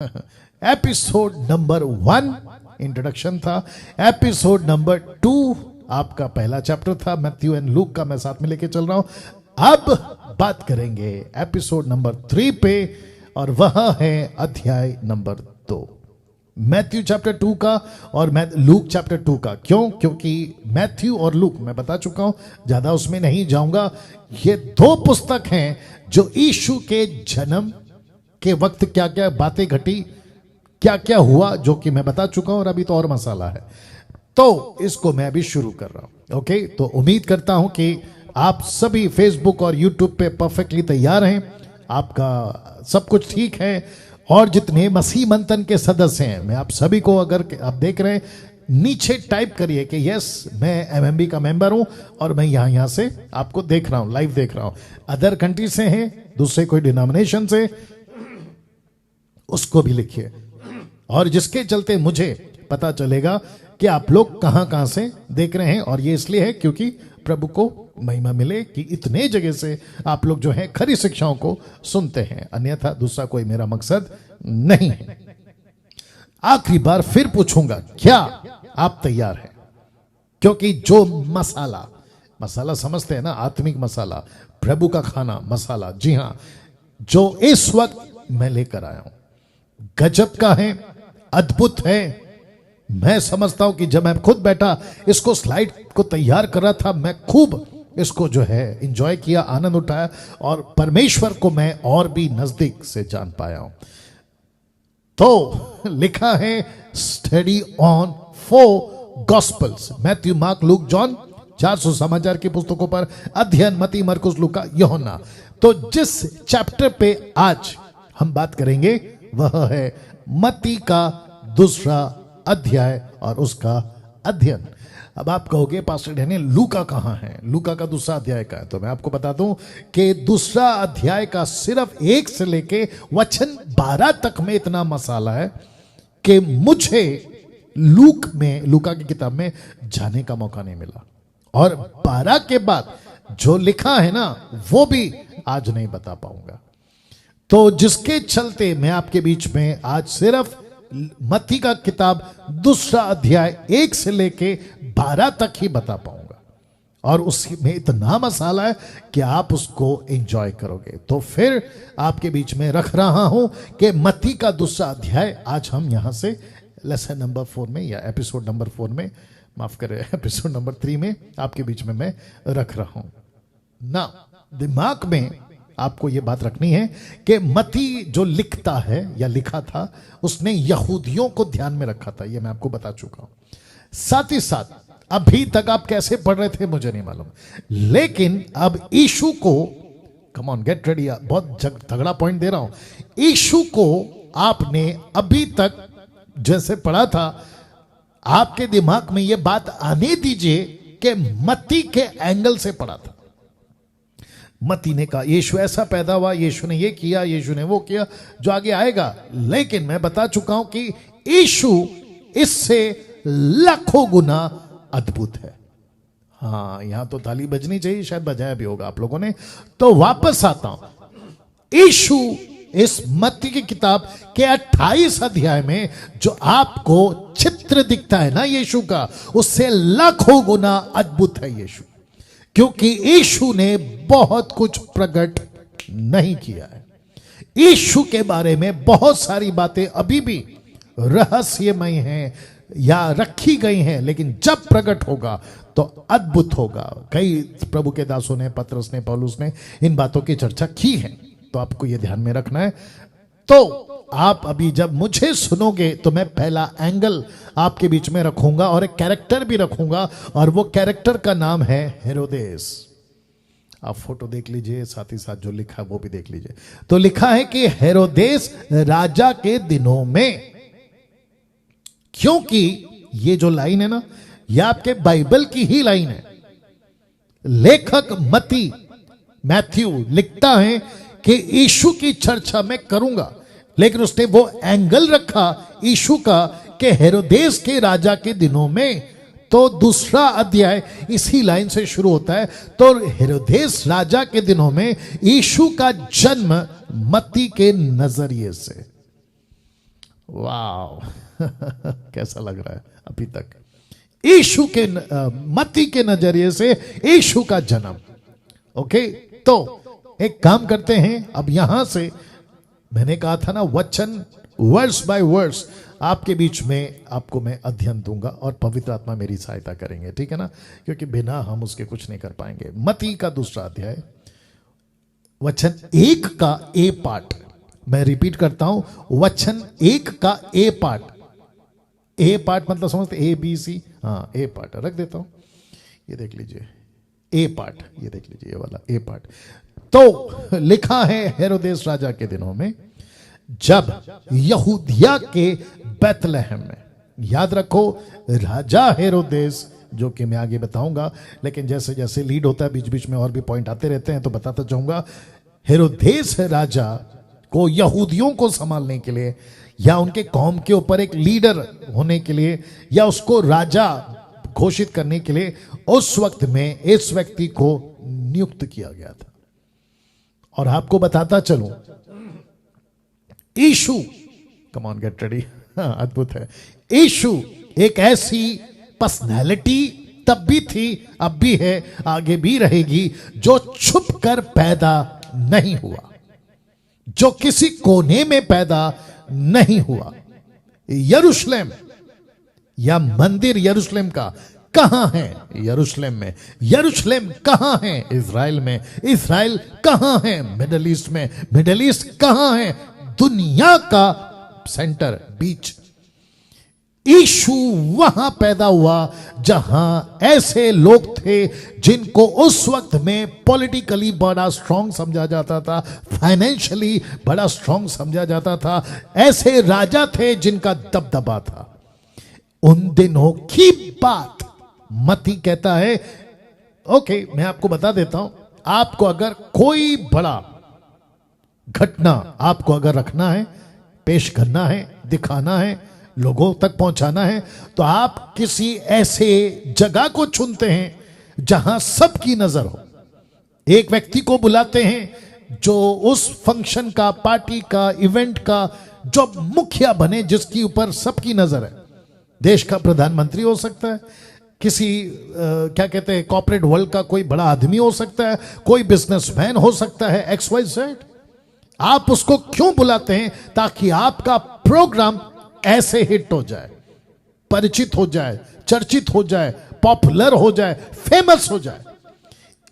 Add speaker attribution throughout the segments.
Speaker 1: Episode number 1 introduction था। Episode number 2 आपका पहला चैप्टर था, मैथ्यू एंड लूक का मैं साथ में लेके चल रहा हूं। अब बात करेंगे एपिसोड नंबर 3 पे, और वह है अध्याय नंबर 2, मैथ्यू चैप्टर 2 का और लूक चैप्टर 2 का। क्यों? क्योंकि मैथ्यू और लूक मैं बता चुका हूं, ज्यादा उसमें नहीं जाऊंगा। ये दो पुस्तक हैं जो यीशु के जन्म के वक्त क्या क्या बातें घटी, क्या क्या हुआ, जो कि मैं बता चुका हूं, और अभी तो और मसाला है, तो इसको मैं अभी शुरू कर रहा हूं। ओके, तो उम्मीद करता हूं कि आप सभी फेसबुक और यूट्यूब पे परफेक्टली तैयार हैं, आपका सब कुछ ठीक है। और जितने मसीह मंथन के सदस्य हैं, मैं आप सभी को, अगर आप देख रहे हैं, नीचे टाइप करिए कि यस मैं एमएमबी का मेंबर हूं और मैं यहां से आपको देख रहा हूं, लाइव देख रहा हूं। अदर कंट्री से हैं, दूसरे कोई डिनोमिनेशन से, उसको भी लिखिए, और जिसके चलते मुझे पता चलेगा कि आप लोग कहां कहां से देख रहे हैं। और ये इसलिए है क्योंकि प्रभु को महिमा मिले कि इतने जगह से आप लोग जो है खरी शिक्षाओं को सुनते हैं, अन्यथा दूसरा कोई मेरा मकसद नहीं है। आखिरी बार फिर पूछूंगा, क्या आप तैयार हैं? क्योंकि जो मसाला समझते हैं ना, आत्मिक मसाला, प्रभु का खाना मसाला, जी हां, जो इस वक्त मैं लेकर आया हूं, गजब का है, अद्भुत है। मैं समझता हूं कि जब मैं खुद बैठा इसको स्लाइड को तैयार कर रहा था, मैं खूब इसको जो है एंजॉय किया, आनंद उठाया, और परमेश्वर को मैं और भी नजदीक से जान पाया हूं। तो लिखा है study on 4 gospels, Matthew, mark, look, John, 400 समाचार की पुस्तकों पर अध्ययन, मत्ती, मरकुस, लूका, यूहन्ना। तो जिस चैप्टर पे आज हम बात करेंगे वह है मत्ती का दूसरा अध्याय और उसका अध्ययन। अब आप कहोगे पास्टर डैनियल लूका कहां है, लूका का दूसरा अध्याय का है? तो मैं आपको बता दूं कि दूसरा अध्याय का सिर्फ 1 से लेके वचन 12 तक में इतना मसाला है कि मुझे लूका की किताब में जाने का मौका नहीं मिला, और 12 के बाद जो लिखा है ना वो भी आज नहीं बता पाऊंगा। तो जिसके चलते मैं आपके बीच में आज सिर्फ मत्ती का किताब दूसरा अध्याय 1 से लेके 12 तक ही बता पाऊंगा, और उसमें इतना मसाला है कि आप उसको एंजॉय करोगे। तो फिर आपके बीच में रख रहा हूं कि मत्ती का दूसरा अध्याय आज हम यहां से लेसन नंबर 4 में, या एपिसोड नंबर 4 में, माफ करें, एपिसोड नंबर 3 में आपके बीच में मैं रख रहा हूं ना। दिमाग में आपको यह बात रखनी है कि मत्ती जो लिखता है या लिखा था, उसने यहूदियों को ध्यान में रखा था, यह मैं आपको बता चुका हूं। साथ ही साथ अभी तक आप कैसे पढ़ रहे थे मुझे नहीं मालूम, लेकिन अब यीशु को, कम ऑन गेट रेडी, बहुत तगड़ा पॉइंट दे रहा हूं, यीशु को आपने अभी तक जैसे पढ़ा था, आपके दिमाग में यह बात आने दीजिए कि मत्ती के एंगल से पढ़ा था। मत्ती ने कहा यीशु ऐसा पैदा हुआ, यीशु ने ये किया, यीशु ने वो किया, जो आगे आएगा। लेकिन मैं बता चुका हूं कि यीशु इससे लाखों गुना अद्भुत है। हाँ, यहां तो ताली बजनी चाहिए, शायद बजाया भी होगा आप लोगों ने। तो वापस आता हूं, यीशु इस मत्ती की किताब के 28 अध्याय में जो आपको चित्र दिखता है ना यीशु का, उससे लाखों गुना अद्भुत है यीशु, क्योंकि यीशु ने बहुत कुछ प्रकट नहीं किया है। यीशु के बारे में बहुत सारी बातें अभी भी रहस्यमय हैं या रखी गई हैं, लेकिन जब प्रकट होगा तो अद्भुत होगा। कई प्रभु के दासों ने, पतरस ने, पौलुस ने इन बातों की चर्चा की है, तो आपको यह ध्यान में रखना है। तो आप अभी जब मुझे सुनोगे तो मैं पहला एंगल आपके बीच में रखूंगा और एक कैरेक्टर भी रखूंगा, और वो कैरेक्टर का नाम है हेरोदेस। आप फोटो देख लीजिए, साथ ही साथ जो लिखा है वो भी देख लीजिए। तो लिखा है कि हेरोदेस राजा के दिनों में, क्योंकि ये जो लाइन है ना, ये आपके बाइबल की ही लाइन है। लेखक मत्ती, मैथ्यू लिखता है कि यीशु की चर्चा मैं करूंगा, लेकिन उसने वो एंगल रखा यीशु का कि हेरोदेस के राजा के दिनों में। तो दूसरा अध्याय इसी लाइन से शुरू होता है। तो हेरोदेस राजा के दिनों में यीशु का जन्म मत्ती के नजरिए से, वाह कैसा लग रहा है अभी तक यीशु के मत्ती के नजरिए से यीशु का जन्म। ओके, तो एक काम करते हैं, अब यहां से मैंने कहा था ना वचन वर्स बाय वर्स आपके बीच में आपको मैं अध्ययन दूंगा और पवित्र आत्मा मेरी सहायता करेंगे, ठीक है ना, क्योंकि बिना हम उसके कुछ नहीं कर पाएंगे। मत्ती का दूसरा अध्याय वचन 1 का ए पार्ट, मैं रिपीट करता हूं, वचन 1 का ए पार्ट। ए पार्ट मतलब समझते ए बी सी, हाँ ए पार्ट रख देता हूं, ये देख लीजिए ए पार्ट, ये देख लीजिए ये वाला ए पार्ट। तो लिखा है हेरोदेस राजा के दिनों में, जब यहूदिया के बैतलहम में, याद रखो राजा हेरोदेस, जो कि मैं आगे बताऊंगा, लेकिन जैसे जैसे लीड होता है बीच बीच में और भी पॉइंट आते रहते हैं तो बताता जाऊंगा। हेरोदेस राजा को यहूदियों को संभालने के लिए या उनके कौम के ऊपर एक लीडर होने के लिए या उसको राजा घोषित करने के लिए उस वक्त में इस व्यक्ति को नियुक्त किया गया था। और आपको बताता चलूं, यीशु, कम ऑन गेट रेडी, अद्भुत है, यीशु एक ऐसी पर्सनैलिटी तब भी थी, अब भी है, आगे भी रहेगी, जो छुप कर पैदा नहीं हुआ, जो किसी कोने में पैदा नहीं हुआ। यरूशलेम या मंदिर यरूशलेम का कहां है? यरूशलेम में। यरूशलेम कहां है? इज़राइल में। इज़राइल कहां है? मिडिल ईस्ट में। मिडिल ईस्ट कहां है? दुनिया का सेंटर, बीच। यीशु वहां पैदा हुआ जहां ऐसे लोग थे जिनको उस वक्त में पॉलिटिकली बड़ा स्ट्रांग समझा जाता था, फाइनेंशियली बड़ा स्ट्रांग समझा जाता था, ऐसे राजा थे जिनका दबदबा था। उन दिनों की बात मत्ती कहता है। ओके, मैं आपको बता देता हूं, आपको अगर कोई बड़ा घटना आपको अगर रखना है, पेश करना है, दिखाना है, लोगों तक पहुंचाना है, तो आप किसी ऐसे जगह को चुनते हैं जहां सबकी नजर हो। एक व्यक्ति को बुलाते हैं जो उस फंक्शन का, पार्टी का, इवेंट का जो मुखिया बने, जिसके ऊपर सबकी नजर है। देश का प्रधानमंत्री हो सकता है, किसी क्या कहते हैं कॉर्पोरेट वर्ल्ड का कोई बड़ा आदमी हो सकता है, कोई बिजनेसमैन हो सकता है, XYZ। आप उसको क्यों बुलाते हैं? ताकि आपका प्रोग्राम ऐसे हिट हो जाए, परिचित हो जाए, चर्चित हो जाए, पॉपुलर हो जाए, फेमस हो जाए।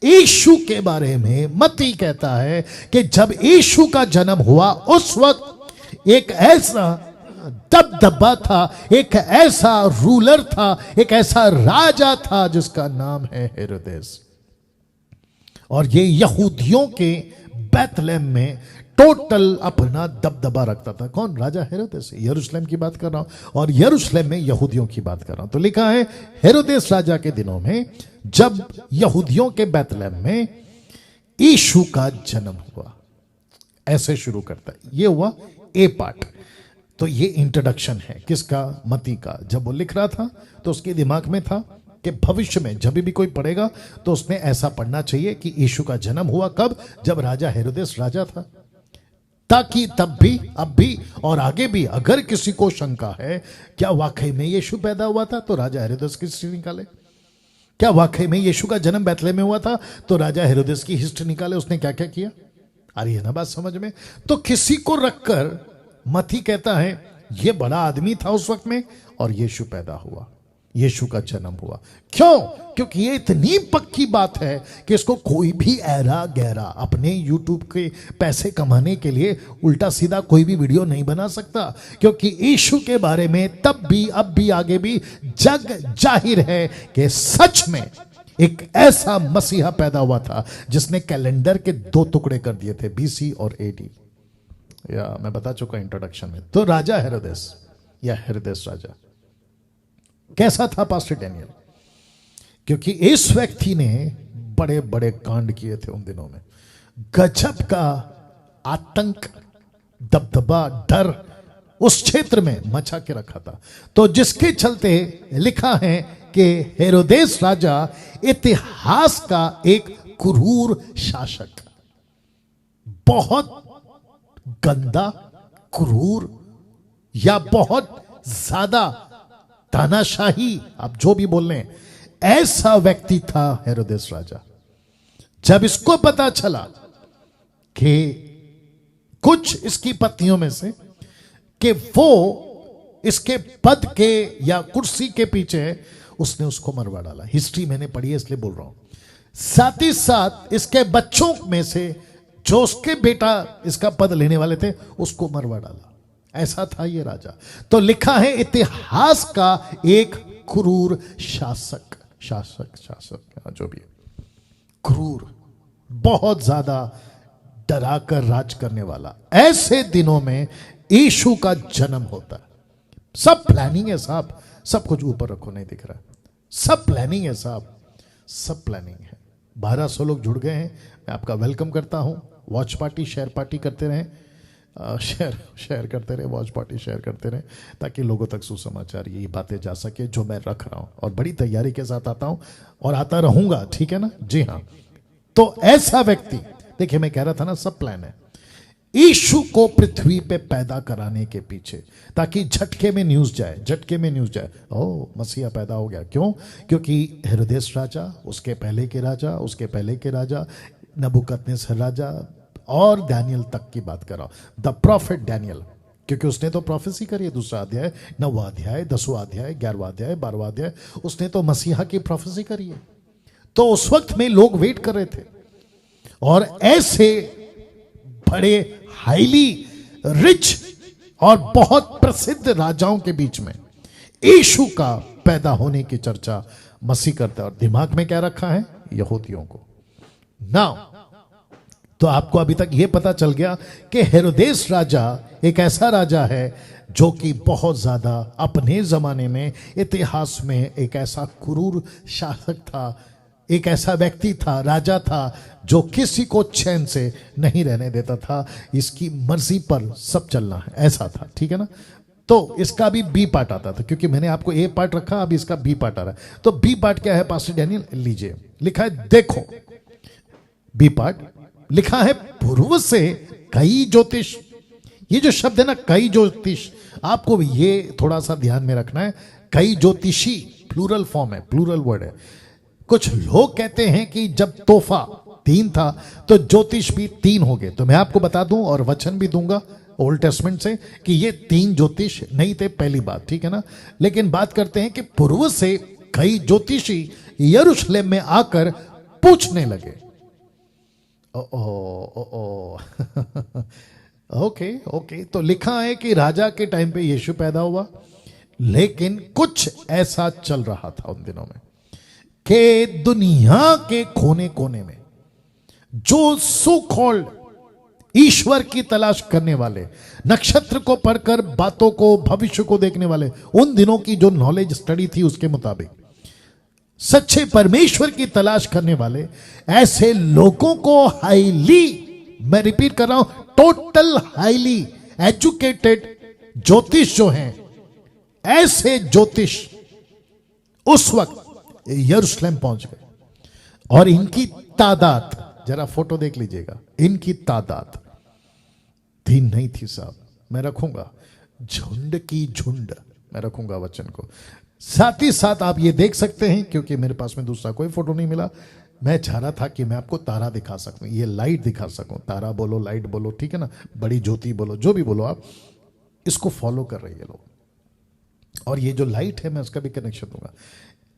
Speaker 1: यीशु के बारे में मत्ती कहता है कि जब यीशु का जन्म हुआ उस वक्त एक ऐसा दबदबा था, एक ऐसा रूलर था, एक ऐसा राजा था जिसका नाम है हेरोदेस। और ये यहूदियों के बैतलहम में टोटल अपना दबदबा रखता था। कौन? राजा हेरोदेस। यरूशलेम की बात कर रहा हूं और यरूशलेम में यहूदियों की बात कर रहा हूं। तो लिखा है हेरोदेस राजा के दिनों में जब यहूदियों के बैतलहम में यीशु का जन्म हुआ। ऐसे शुरू करता है, ये हुआ ए पार्ट। तो ये इंट्रोडक्शन है किसका? मत्ती का। जब वो लिख रहा था तो उसके दिमाग में था कि भविष्य में जब भी कोई पढ़ेगा तो उसने ऐसा पढ़ना चाहिए कि यीशु का जन्म हुआ कब? जब राजा हेरोदेस राजा था, ताकि तब भी, अब भी और आगे भी अगर किसी को शंका है क्या वाकई में यीशु पैदा हुआ था, तो राजा हेरोदेस की हिस्ट्री निकाले। क्या वाकई में यीशु का जन्म बैतलहम में हुआ था, तो राजा हेरोदेस की हिस्ट्री निकाले, उसने क्या क्या किया। आ रही है ना बात समझ में? तो किसी को रखकर मत्ती कहता है यह बड़ा आदमी था उस वक्त में और यीशु पैदा हुआ, यीशु का जन्म हुआ। क्यों? क्योंकि ये इतनी पक्की बात है कि इसको कोई भी ऐरा गहरा अपने YouTube के पैसे कमाने के लिए उल्टा सीधा कोई भी वीडियो नहीं बना सकता, क्योंकि यीशु के बारे में तब भी, अब भी, आगे भी जग जाहिर है कि सच में एक ऐसा मसीहा पैदा हुआ था जिसने कैलेंडर के 2 टुकड़े कर दिए थे, BC और AD। या मैं बता चुका इंट्रोडक्शन में। तो राजा हेरोदेस या हेरोदेस राजा कैसा था पास्टर डैनियल? क्योंकि इस व्यक्ति ने बड़े बड़े कांड किए थे उन दिनों में। गजब का आतंक, दबदबा, डर उस क्षेत्र में मचा के रखा था। तो जिसके चलते लिखा है कि हेरोदेस राजा इतिहास का एक क्रूर शासक, बहुत गंदा, क्रूर, या बहुत ज्यादा तानाशाही, आप जो भी बोल रहे हैं, ऐसा व्यक्ति था हेरोदेस राजा। जब इसको पता चला कि कुछ इसकी पत्नियों में से कि वो इसके पद के या कुर्सी के पीछे है, उसने उसको मरवा डाला। हिस्ट्री मैंने पढ़ी है इसलिए बोल रहा हूं। साथ ही साथ इसके बच्चों में से जो उसके बेटा इसका पद लेने वाले थे, उसको मरवा डाला। ऐसा था ये राजा। तो लिखा है इतिहास का एक क्रूर शासक जो भी है, क्रूर, बहुत ज्यादा डराकर राज करने वाला। ऐसे दिनों में यीशु का जन्म होता है। सब प्लानिंग है साहब, सब कुछ ऊपर रखो, नहीं दिख रहा है। सब प्लानिंग है साहब, सब प्लानिंग है। 1200 लोग जुड़ गए हैं, मैं आपका वेलकम करता हूं। वॉच पार्टी, शेयर पार्टी करते रहें, शेयर करते रहे, वॉच पार्टी शेयर करते रहे, ताकि लोगों तक सुसमाचार ये बातें जा सके जो मैं रख रहा हूं। और बड़ी तैयारी के साथ आता हूं और आता रहूंगा, ठीक है ना? जी हाँ। तो ऐसा व्यक्ति, देखिए मैं कह रहा था ना, सब प्लान है यीशु को पृथ्वी पे पैदा कराने के पीछे, ताकि झटके में न्यूज जाए, ओ मसीहा पैदा हो गया। क्यों? क्योंकि हेरोदेस राजा, उसके पहले के राजा, नबूकदनेस्सर राजा और दानियल तक की बात कर रहा हूं, द प्रॉफिट दानियल, क्योंकि उसने तो प्रोफेसी करी है। 2 अध्याय, 9 अध्याय, 10 अध्याय, 11 अध्याय, 12 अध्याय, उसने तो मसीहा की प्रोफेसी करी है। तो उस वक्त में लोग वेट कर रहे थे, और ऐसे बड़े हाईली रिच और बहुत प्रसिद्ध राजाओं के बीच में यीशु का पैदा होने की चर्चा मसीह करता है। और दिमाग में क्या रखा है? यहूदियों को। नाउ तो आपको अभी तक यह पता चल गया कि हेरोदेस राजा एक ऐसा राजा है जो कि बहुत ज्यादा अपने जमाने में, इतिहास में एक ऐसा क्रूर शासक था, एक ऐसा व्यक्ति था, राजा था, जो किसी को चैन से नहीं रहने देता था। इसकी मर्जी पर सब चलना है, ऐसा था, ठीक है ना? तो इसका भी बी पार्ट आता था, क्योंकि मैंने आपको ए पार्ट रखा, अभी इसका बी पार्ट आ रहा है। तो बी पार्ट क्या है पास्टर डैनियल? लीजिए, लिखा है, देखो बी पार्ट लिखा है, पूर्व से कई ज्योतिष। ये जो शब्द है ना, कई ज्योतिष, आपको ये थोड़ा सा ध्यान में रखना है। कई ज्योतिषी प्लूरल फॉर्म है, प्लूरल वर्ड है। कुछ लोग कहते हैं कि जब तोहफा 3 था तो ज्योतिष भी 3 हो गए। तो मैं आपको बता दूं और वचन भी दूंगा ओल्ड टेस्टमेंट से कि ये 3 ज्योतिष नहीं थे, पहली बात, ठीक है ना? लेकिन बात करते हैं कि पूर्व से कई ज्योतिषी यरूशलेम में आकर पूछने लगे। ओके। तो लिखा है कि राजा के टाइम पे यीशु पैदा हुआ, लेकिन कुछ ऐसा चल रहा था उन दिनों में कि दुनिया के कोने कोने में जो सो कॉल्ड ईश्वर की तलाश करने वाले, नक्षत्र को पढ़कर बातों को, भविष्य को देखने वाले, उन दिनों की जो नॉलेज स्टडी थी उसके मुताबिक सच्चे परमेश्वर की तलाश करने वाले ऐसे लोगों को हाईली, मैं रिपीट कर रहा हूं, टोटल हाईली एजुकेटेड ज्योतिष जो हैं, ऐसे ज्योतिष उस वक्त यरूशलेम पहुंच गए। और इनकी तादाद, जरा फोटो देख लीजिएगा, इनकी तादाद 3 नहीं थी साहब, मैं रखूंगा झुंड की झुंड, मैं रखूंगा वचन को। साथ ही साथ आप ये देख सकते हैं, क्योंकि मेरे पास में दूसरा कोई फोटो नहीं मिला, मैं चाह रहा था कि मैं आपको तारा दिखा सकूं, ये लाइट दिखा सकूं। तारा बोलो, लाइट बोलो, ठीक है ना, बड़ी ज्योति बोलो, जो भी बोलो आप, इसको फॉलो कर रही है लोग। और ये जो लाइट है मैं उसका भी कनेक्शन दूंगा।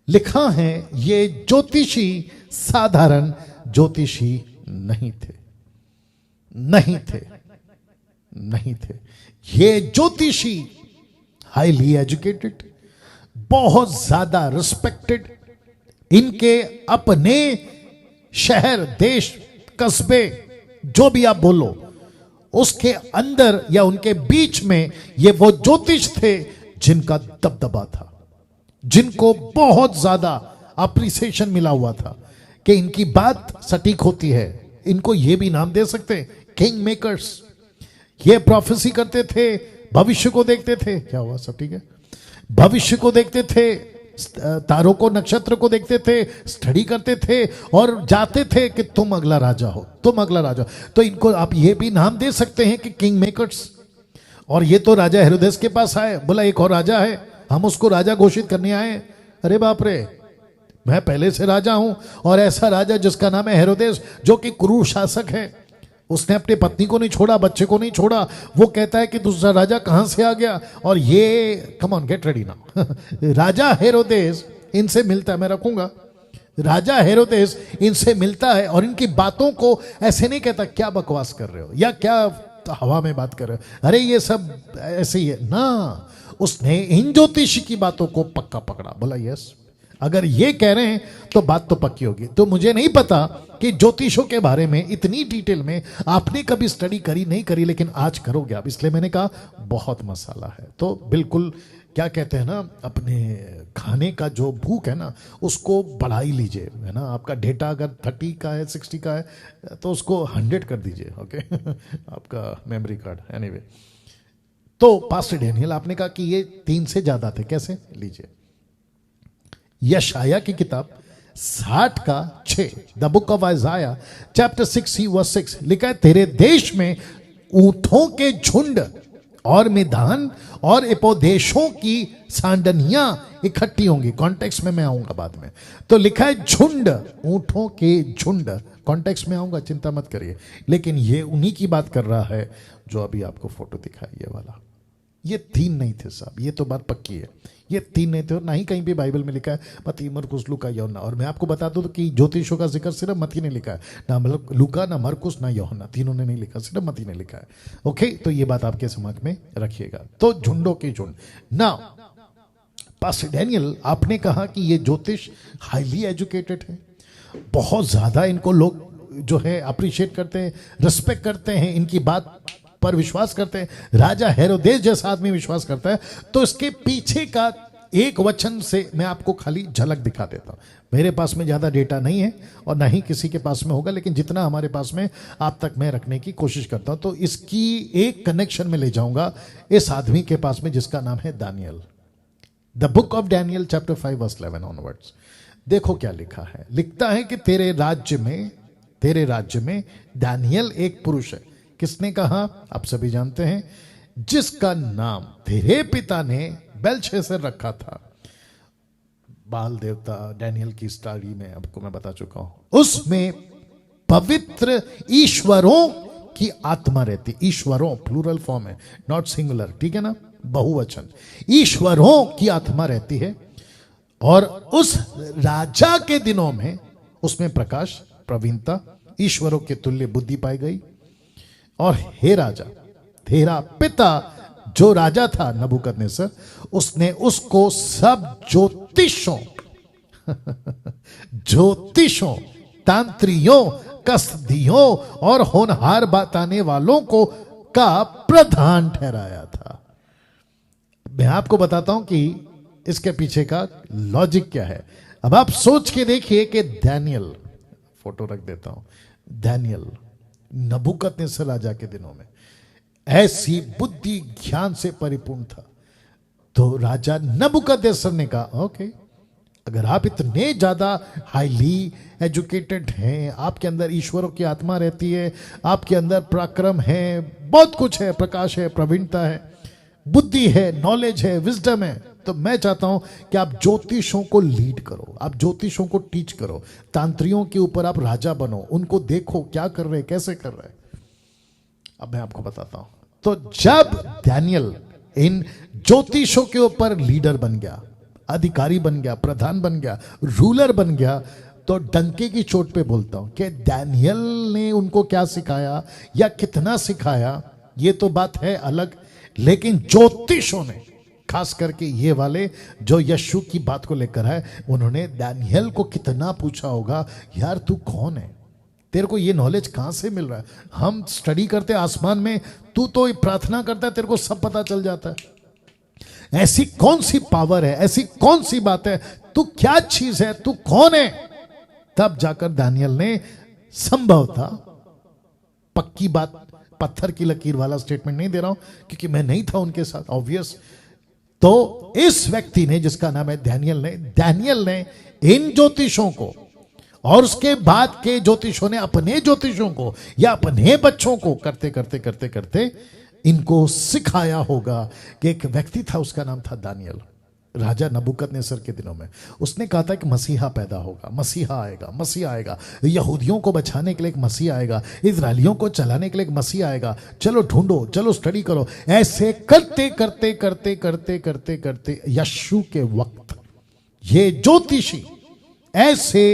Speaker 1: लिखा है ये ज्योतिषी साधारण ज्योतिषी नहीं थे। ये ज्योतिषी हाईली एजुकेटेड, बहुत ज्यादा रिस्पेक्टेड, इनके अपने शहर, देश, कस्बे, जो भी आप बोलो, उसके अंदर या उनके बीच में ये वो ज्योतिष थे जिनका दबदबा था, जिनको बहुत ज्यादा अप्रिसिएशन मिला हुआ था कि इनकी बात सटीक होती है। इनको ये भी नाम दे सकते हैं, किंग मेकर्स। ये प्रोफेसी करते थे, भविष्य को देखते थे। क्या हुआ? सब ठीक है? भविष्य को देखते थे, तारों को, नक्षत्र को देखते थे, स्टडी करते थे और जाते थे कि तुम अगला राजा हो, तुम अगला राजा। तो इनको आप ये भी नाम दे सकते हैं कि किंग मेकर्स। और ये तो राजा हेरोदेस के पास आए, बोला एक और राजा है, हम उसको राजा घोषित करने आए। अरे बाप रे, मैं पहले से राजा हूं, और ऐसा राजा जिसका नाम है हेरोदेस, जो कि क्रूर शासक है, उसने अपनी पत्नी को नहीं छोड़ा, बच्चे को नहीं छोड़ा, वो कहता है कि दूसरा राजा कहां से आ गया। और ये come on get ready now राजा हेरोदेस इनसे मिलता है, मैं रखूंगा, राजा हेरोदेस इनसे मिलता है और इनकी बातों को ऐसे नहीं कहता क्या बकवास कर रहे हो या क्या हवा में बात कर रहे हो, अरे ये सब ऐसे ही है ना। उसने इन ज्योतिषी की बातों को पक्का पकड़ा, बोला यस, अगर ये कह रहे हैं तो बात तो पक्की होगी। तो मुझे नहीं पता कि ज्योतिषों के बारे में इतनी डिटेल में आपने कभी स्टडी करी नहीं करी, लेकिन आज करोगे आप, इसलिए मैंने कहा बहुत मसाला है। तो बिल्कुल क्या कहते हैं ना, अपने खाने का जो भूख है ना उसको बढ़ा ही लीजिए, है ना। आपका डेटा अगर 30 का है 60 का है तो उसको 100 कर दीजिए, ओके आपका मेमोरी कार्ड। एनीवे, तो पास्टर डैनियल आपने कहा कि ये 3 से ज्यादा थे, कैसे, लीजिए यशाया की किताब 60 का 6, the book of Isaiah chapter 6 verse 6 लिखा है, तेरे देश में ऊंटों के झुंड और मैदान और उपदेशों की सांडनियां इकट्ठी होंगी। कॉन्टेक्स्ट में मैं आऊंगा बाद में। तो लिखा है झुंड, ऊंटों के झुंड, कॉन्टेक्स्ट में आऊंगा, चिंता मत करिए। लेकिन ये उन्हीं की बात कर रहा है जो अभी आपको फोटो दिखाई, ये वाला। ये 3 नहीं थे साहब, ये तो बात पक्की है, ये 3 नहीं थे। और ना ही कहीं भी बाइबल में लिखा है मत्ती, मरकुस, लूका, यूहन्ना। और मैं आपको बता दूं कि ज्योतिषों का जिक्र सिर्फ मत्ती ने लिखा है, ना मतलब लूका, ना मरकुस, ना यूहन्ना, तीनों ने नहीं लिखा, सिर्फ मत्ती ने लिखा है। ओके, तो ये बात आपके दिमाग में रखिएगा। तो झुंडों के झुंड। ना पास्टर डैनियल आपने कहा कि ये ज्योतिष हाईली एजुकेटेड है, बहुत ज्यादा इनको लोग जो है अप्रिशिएट करते हैं, रिस्पेक्ट करते हैं, इनकी बात पर विश्वास करते हैं। राजा हेरोदेस जैसा आदमी विश्वास करता है। तो इसके पीछे का एक वचन से मैं आपको खाली झलक दिखा देता हूं। मेरे पास में ज्यादा डेटा नहीं है और ना ही किसी के पास में होगा, लेकिन जितना हमारे पास में आप तक मैं रखने की कोशिश करता हूं। तो इसकी एक कनेक्शन में ले जाऊंगा इस आदमी के पास में जिसका नाम है दानियल, the book of Daniel chapter 5 verse 11 onwards. देखो क्या लिखा है। लिखता है कि तेरे राज्य में दानियल एक पुरुष है। किसने कहा, आप सभी जानते हैं, जिसका नाम तेरे पिता ने बेलशस्सर रखा था। बाल देवता डैनियल की स्टोरी में आपको मैं बता चुका हूं। उसमें पवित्र ईश्वरों की आत्मा रहती, ईश्वरों प्लूरल फॉर्म है, नॉट सिंगुलर, ठीक है ना, बहुवचन, ईश्वरों की आत्मा रहती है। और उस राजा के दिनों में उसमें प्रकाश, प्रवीणता, ईश्वरों के तुल्य बुद्धि पाई गई। और हे राजा, तेरा पिता जो राजा था नबूकदनेस्सर, उसने उसको सब ज्योतिषों, तांत्रियों, कसदियों और होनहार बताने वालों को का प्रधान ठहराया था। मैं आपको बताता हूं कि इसके पीछे का लॉजिक क्या है। अब आप सोच के देखिए कि दानियल, फोटो रख देता हूं, दानियल नबूकदनेस्सर राजा के दिनों में ऐसी बुद्धि ज्ञान से परिपूर्ण था। तो राजा नबूकदनेस्सर ने कहा ओके, अगर आप इतने ज्यादा हाईली एजुकेटेड हैं, आपके अंदर ईश्वरों की आत्मा रहती है, आपके अंदर पराक्रम है, बहुत कुछ है, प्रकाश है, प्रवीणता है, बुद्धि है, नॉलेज है, विजडम है, तो मैं चाहता हूं कि आप ज्योतिषों को लीड करो, आप ज्योतिषों को टीच करो, तांत्रियों के ऊपर आप राजा बनो, उनको देखो क्या कर रहे, कैसे कर रहे। अब मैं आपको बताता हूं। तो जब दानियल इन ज्योतिषों के ऊपर लीडर बन गया, अधिकारी बन गया, प्रधान बन गया, रूलर बन गया, तो डंके की चोट पे बोलता हूं कि दानियल ने उनको क्या सिखाया या कितना सिखाया, ये तो बात है अलग। लेकिन ज्योतिषों ने, खास करके ये वाले जो यीशु की बात को लेकर है, उन्होंने दानियल को कितना पूछा होगा, यार तू कौन है, तेरे को ये नॉलेज कहां से मिल रहा है, हम स्टडी करते आसमान में, तू तो प्रार्थना करता है, तेरे को सब पता चल जाता है, ऐसी कौन सी पावर है, ऐसी कौन सी बात है, तू क्या चीज है, तू कौन है। तब जाकर दानियल ने संभवतः, पक्की बात, पत्थर की लकीर वाला स्टेटमेंट नहीं दे रहा हूं क्योंकि मैं नहीं था उनके साथ, ऑब्वियस। तो इस व्यक्ति ने, जिसका नाम है दानियल ने इन ज्योतिषों को और उसके बाद के ज्योतिषों ने अपने ज्योतिषों को या अपने बच्चों को करते करते करते करते इनको सिखाया होगा कि एक व्यक्ति था, उसका नाम था दानियल। राजा नबूकदनेस्सर के दिनों में उसने कहा था कि मसीहा पैदा होगा, मसीहा आएगा, मसीहा आएगा, यहूदियों को बचाने के लिए एक मसीहा आएगा, इजरायलियों को चलाने के लिए एक मसीहा आएगा, चलो ढूंढो, चलो स्टडी करो। ऐसे करते करते करते करते करते करते यीशु के वक्त ये ज्योतिषी ऐसे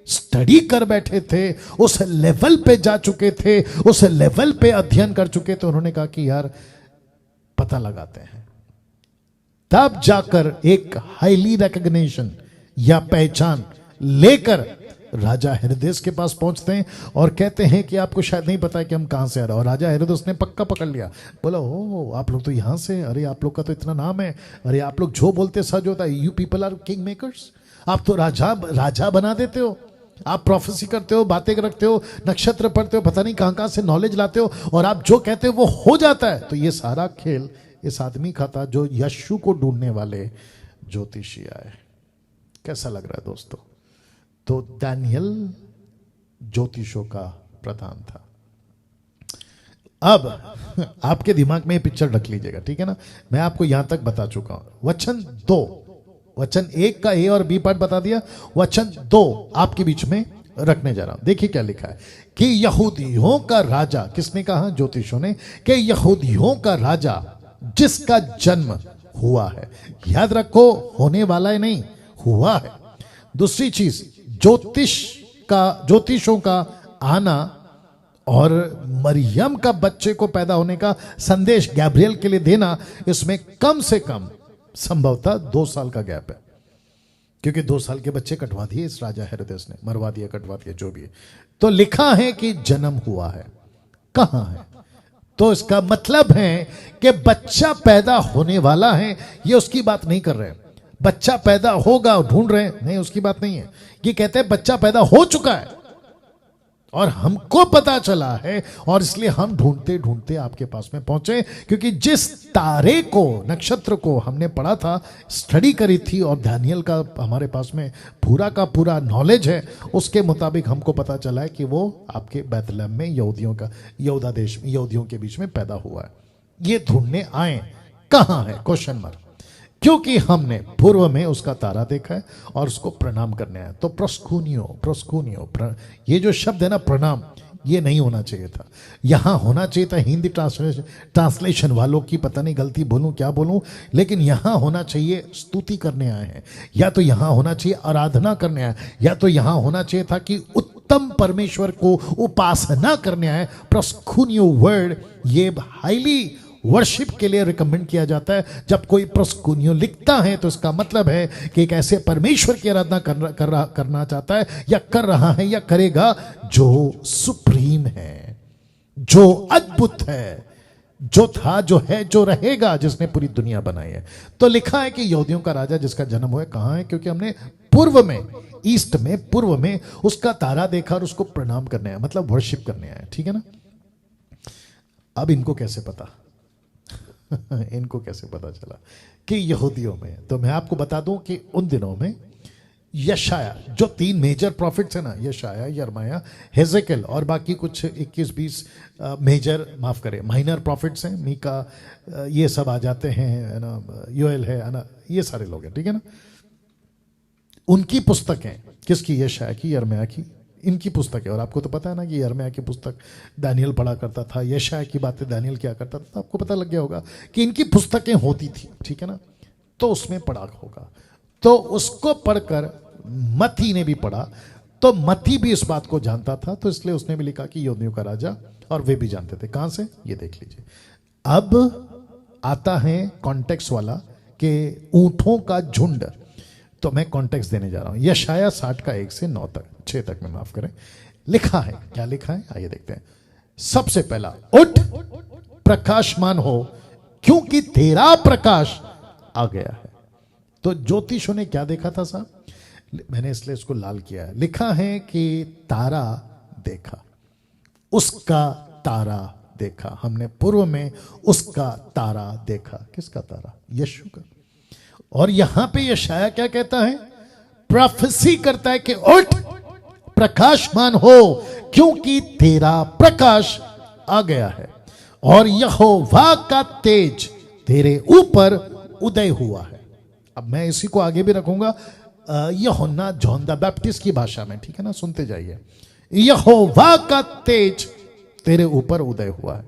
Speaker 1: स्टडी कर बैठे थे, उस लेवल पे जा चुके थे, उस लेवल पे अध्ययन कर चुके थे। उन्होंने कहा कि यार पता लगाते हैं। तब जाकर एक हाईली रिकॉग्निशन या पहचान लेकर राजा हेरोदेस के पास पहुंचते हैं और कहते हैं कि आपको शायद नहीं पता है कि हम कहां से आ रहे हैं। और राजा हेरोदेस ने पक्का पकड़ लिया, बोला ओ आप लोग तो यहां से, अरे आप लोग का तो इतना नाम है, अरे आप लोग जो बोलते सच होता है, you people are king makers, आप तो राजा बना देते हो, आप प्रोफेसी करते हो, बातें रखते हो, नक्षत्र पढ़ते हो, पता नहीं कहां कहां से नॉलेज लाते हो, और आप जो कहते हो वो हो जाता है। तो ये सारा खेल इस आदमी का था जो यीशु को ढूंढने वाले ज्योतिषी आए। कैसा लग रहा है दोस्तों? तो दानियल ज्योतिषों का प्रधान था। अब आपके दिमाग में ये पिक्चर रख लीजिएगा, ठीक है ना? मैं आपको यहां तक बता चुका हूं। वचन 2, वचन 1 का ए और बी पार्ट बता दिया, वचन 2 आपके बीच में रखने जा रहा हूं। देखिए क्या लिखा है कि यहूदियों का राजा, किसने कहा? ज्योतिषों ने, कि यहूदियों का राजा जिसका जन्म हुआ है। याद रखो, होने वाला है नहीं, हुआ है। दूसरी चीज, ज्योतिषों का आना और मरियम का बच्चे को पैदा होने का संदेश गैब्रियल के लिए देना, इसमें कम से कम संभवतः 2 साल का गैप है, क्योंकि 2 साल के बच्चे कटवा दिए इस राजा हेरोदेस ने, मरवा दिया, कटवा दिया, जो भी है। तो लिखा है कि जन्म हुआ है, कहां है? तो इसका मतलब है कि बच्चा पैदा होने वाला है, ये उसकी बात नहीं कर रहे हैं। बच्चा पैदा होगा ढूंढ रहे हैं, नहीं, उसकी बात नहीं है। ये कहते हैं बच्चा पैदा हो चुका है और हमको पता चला है, और इसलिए हम ढूंढते ढूंढते आपके पास में पहुंचे, क्योंकि जिस तारे को, नक्षत्र को हमने पढ़ा था, स्टडी करी थी, और दानियल का हमारे पास में पूरा का पूरा नॉलेज है, उसके मुताबिक हमको पता चला है कि वो आपके बैतलहम में यहूदियों का, यहूदा देश में यहूदियों के बीच में पैदा हुआ है। ये ढूंढने आए, कहां है? Question mark. क्योंकि हमने पूर्व में उसका तारा देखा है और उसको प्रणाम करने आया। तो प्रोस्कुनियो, ये जो शब्द है ना, प्रणाम, ये नहीं होना चाहिए था, यहां होना चाहिए था हिंदी ट्रांसलेशन वालों की, पता नहीं गलती बोलूं क्या बोलूं, लेकिन यहां होना चाहिए स्तुति करने आए हैं, या तो यहां होना चाहिए आराधना करने आए, या तो यहां होना चाहिए था कि उत्तम परमेश्वर को उपासना करने आए। प्रोस्कुनियो वर्ड ये हाईली वर्शिप के लिए रिकमेंड किया जाता है। जब कोई प्रोस्कुनियो लिखता है तो इसका मतलब है कि एक ऐसे परमेश्वर की आराधना करना चाहता है, या कर रहा है, या करेगा, जो सुप्रीम है, जो अद्भुत है, जो था, जो है, जो रहेगा, जिसने पूरी दुनिया बनाई है। तो लिखा है कि यहूदियों का राजा जिसका जन्म हुआ है, कहां है? क्योंकि हमने पूर्व में, ईस्ट में, पूर्व में उसका तारा देखा और उसको प्रणाम करने आया, मतलब वर्शिप करने आया, ठीक है ना? अब इनको कैसे पता इनको कैसे पता चला कि यहूदियों में? तो मैं आपको बता दूं कि उन दिनों में यशाया, जो 3 मेजर प्रॉफिट्स है ना, यशाया, यर्माया, हेजेकियल, और बाकी कुछ 21-20 मेजर, माफ करें, माइनर प्रॉफिट्स हैं, मीका, ये सब आ जाते हैं ना, योएल है ना, ये सारे लोग हैं, ठीक है ना? उनकी पुस्तकें, किसकी? यशाया की, यर्माया की, इनकी पुस्तक है। और आपको तो पता है ना कि यर्मिया की पुस्तक दानियल पढ़ा करता था, यशाया की बातें दानियल क्या करता था, तो आपको पता लग गया होगा कि इनकी पुस्तकें होती थी, ठीक है ना? तो उसमें पढ़ा होगा, तो उसको पढ़कर मत्ती ने भी पढ़ा, तो मत्ती भी इस बात को जानता था, तो इसलिए उसने भी लिखा कि यहूदियों का राजा, और वे भी जानते थे। कहां से? ये देख लीजिए। अब आता है कॉन्टेक्स्ट वाला कि ऊंटों का झुंड, तो मैं कॉन्टेक्स्ट देने जा रहा हूं। यशाया 60 का 1 से 9 तक, 6 तक में, माफ करें, लिखा है, क्या लिखा है आइए देखते हैं। सबसे पहला, उठ प्रकाशमान हो, क्योंकि तेरा प्रकाश आ गया है। तो ज्योतिषों ने क्या देखा था साहब? मैंने इसलिए इसको लाल किया है। लिखा है कि तारा देखा, उसका तारा देखा, हमने पूर्व में उसका तारा देखा। किसका तारा? यीशु का। और यहां पे यशाया क्या कहता है? प्रोफेसी करता है कि उठ प्रकाशमान हो, क्योंकि तेरा प्रकाश आ गया है। और यहोवा का तेज तेरे ऊपर उदय हुआ है। अब मैं इसी को आगे भी रखूंगा यूहन्ना जॉन द बैप्टिस्ट की भाषा में, ठीक है ना, सुनते जाइए। यहोवा का तेज तेरे ऊपर उदय हुआ है।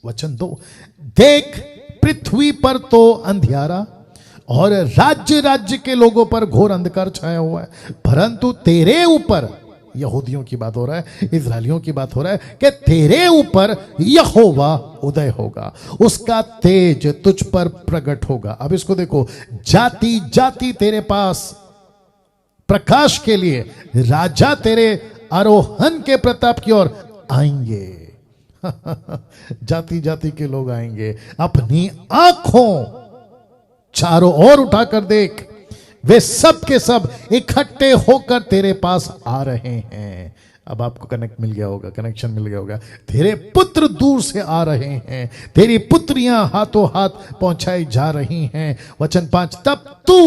Speaker 1: वचन 2, देख पृथ्वी पर तो अंधियारा और राज्य राज्य के लोगों पर घोर अंधकार छाया हुआ है, परंतु तेरे ऊपर, यहूदियों की बात हो रहा है, इजरायलियों की बात हो रहा है, कि तेरे ऊपर यहोवा उदय होगा, उसका तेज तुझ पर प्रकट होगा। अब इसको देखो, जाति जाति तेरे पास प्रकाश के लिए, राजा तेरे आरोहण के प्रताप की ओर आएंगे। जाति जाति के लोग आएंगे, अपनी आंखों चारों ओर उठाकर देख, वे सब के सब इकट्ठे होकर तेरे पास आ रहे हैं। अब आपको कनेक्ट मिल गया होगा, कनेक्शन मिल गया होगा। तेरे पुत्र दूर से आ रहे हैं, तेरी पुत्रियां हाथों हाथ पहुंचाई जा रही हैं। वचन 5, तब तू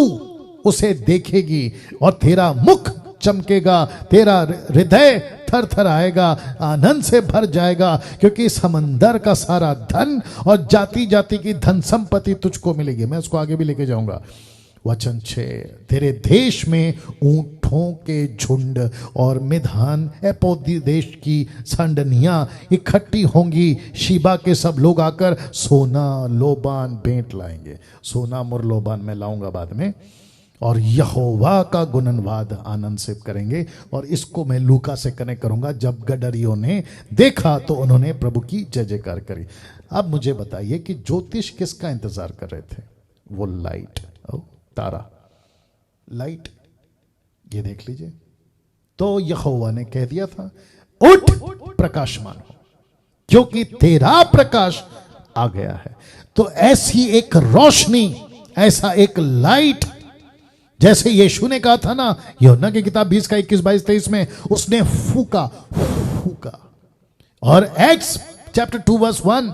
Speaker 1: उसे देखेगी और तेरा मुख चमकेगा, तेरा हृदय थर थर आएगा, आनंद से भर जाएगा, क्योंकि समंदर का सारा धन और जाति जाति की धन संपत्ति तुझको मिलेगी। मैं उसको आगे भी लेके जाऊंगा। वचन 6, तेरे देश में ऊंटों के झुंड और मिधान एपोदी देश की संडनियां इकट्ठी होंगी। शिबा के सब लोग आकर सोना लोबान भेंट लाएंगे। सोना और लोबान मैं लाऊंगा बाद में। और यहोवा का गुणनवाद आनंद से करेंगे। और इसको मैं लूका से कनेक्ट करूंगा। जब गडरियों ने देखा तो उन्होंने प्रभु की जय जयकार करी। अब मुझे बताइए कि ज्योतिष किसका इंतजार कर रहे थे? वो लाइट, तारा, लाइट, ये देख लीजिए। तो यहोवा ने कह दिया था, उठ प्रकाशमान हो, क्योंकि तेरा प्रकाश आ गया है। तो ऐसी एक रोशनी, ऐसा एक लाइट, जैसे यीशु ने कहा था ना यूहन्ना की किताब 20 का 21, 22, 23 में, उसने फूका फूका। और एक्ट्स चैप्टर 2 वर्स 1,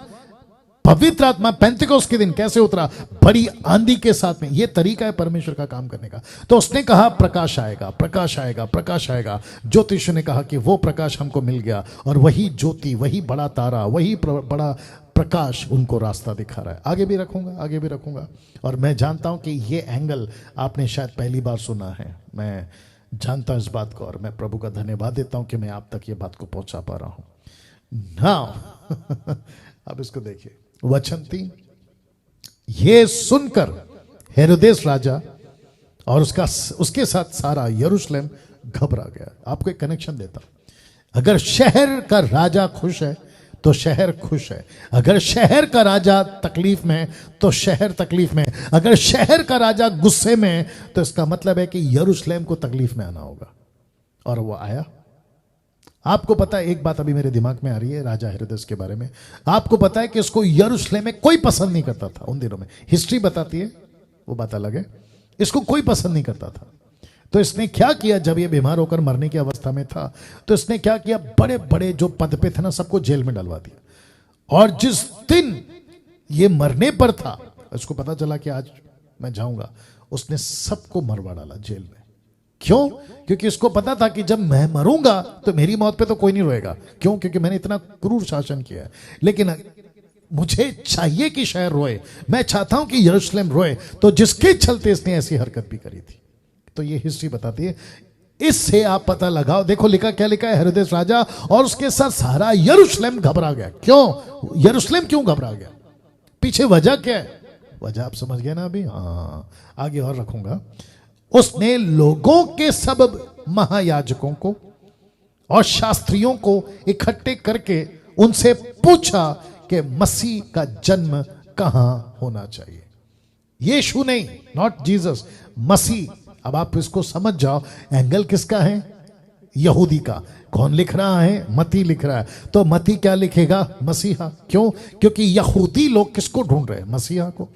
Speaker 1: पवित्र आत्मा पेंतिकोस्त के दिन कैसे उतरा? बड़ी आंधी के साथ में। यह तरीका है परमेश्वर का काम करने का। तो उसने कहा प्रकाश आएगा, प्रकाश आएगा, प्रकाश आएगा। ज्योतिष ने कहा कि वो प्रकाश हमको मिल गया, और वही ज्योति, वही बड़ा तारा, वही बड़ा प्रकाश उनको रास्ता दिखा रहा है। आगे भी रखूंगा, आगे भी रखूंगा। और मैं जानता हूं कि ये एंगल आपने शायद पहली बार सुना है। मैं जानता हूं इस बात को, और मैं प्रभु का धन्यवाद देता हूं कि मैं आप तक ये बात को पहुंचा पा रहा हूं। नाउ अब इसको देखिए, वचन 3, ये सुनकर हेरोदेस राजा और उसके साथ सारा यरूशलेम घबरा गया। आपको एक कनेक्शन देता हूं। अगर शहर का राजा खुश है तो शहर खुश है। अगर शहर का राजा तकलीफ में है तो शहर तकलीफ में है। अगर शहर का राजा गुस्से में है तो इसका मतलब है कि यरूशलेम को तकलीफ में आना होगा। और वो आया। आपको पता है, एक बात अभी मेरे दिमाग में आ रही है राजा हेरोदेस के बारे में। आपको पता है कि इसको यरूशलेम में कोई पसंद नहीं करता था उन दिनों में। हिस्ट्री बताती है, वो बात अलग है। इसको कोई पसंद नहीं करता था। तो इसने क्या किया, जब ये बीमार होकर मरने की अवस्था में था, तो इसने क्या किया, बड़े बड़े जो पद पे थे ना, सबको जेल में डलवा दिया। और जिस दिन ये मरने पर था, इसको पता चला कि आज मैं जाऊंगा, उसने सबको मरवा डाला जेल में। क्यों? क्योंकि इसको पता था कि जब मैं मरूंगा तो मेरी मौत पे तो कोई नहीं रोएगा। क्यों? क्योंकि मैंने इतना क्रूर शासन किया है। लेकिन मुझे चाहिए कि शहर रोए, मैं चाहता हूं कि यरूशलेम रोए। तो जिसके चलते इसने ऐसी हरकत भी करी थी। तो ये हिस्ट्री बताती है। इससे आप पता लगाओ। देखो लिखा, क्या लिखा है, हेरोदेस राजा और उसके साथ सारा यरूशलेम घबरा गया। क्यों? यरूशलेम क्यों घबरा गया? पीछे वजह क्या है? वजह आप समझ गए ना अभी? हाँ, आगे और रखूंगा। उसने लोगों के सब महायाजकों को और शास्त्रियों को इकट्ठे करके उनसे पूछा कि मसीह का जन्म कहां होना चाहिए। यीशु नहीं, नॉट जीसस, मसीह। अब आप इसको समझ जाओ, एंगल किसका है? यहूदी का। कौन लिख रहा है? मती लिख रहा है। तो मती क्या लिखेगा? मसीहा। क्यों? क्योंकि यहूदी लोग किसको ढूंढ रहे हैं? मसीहा को।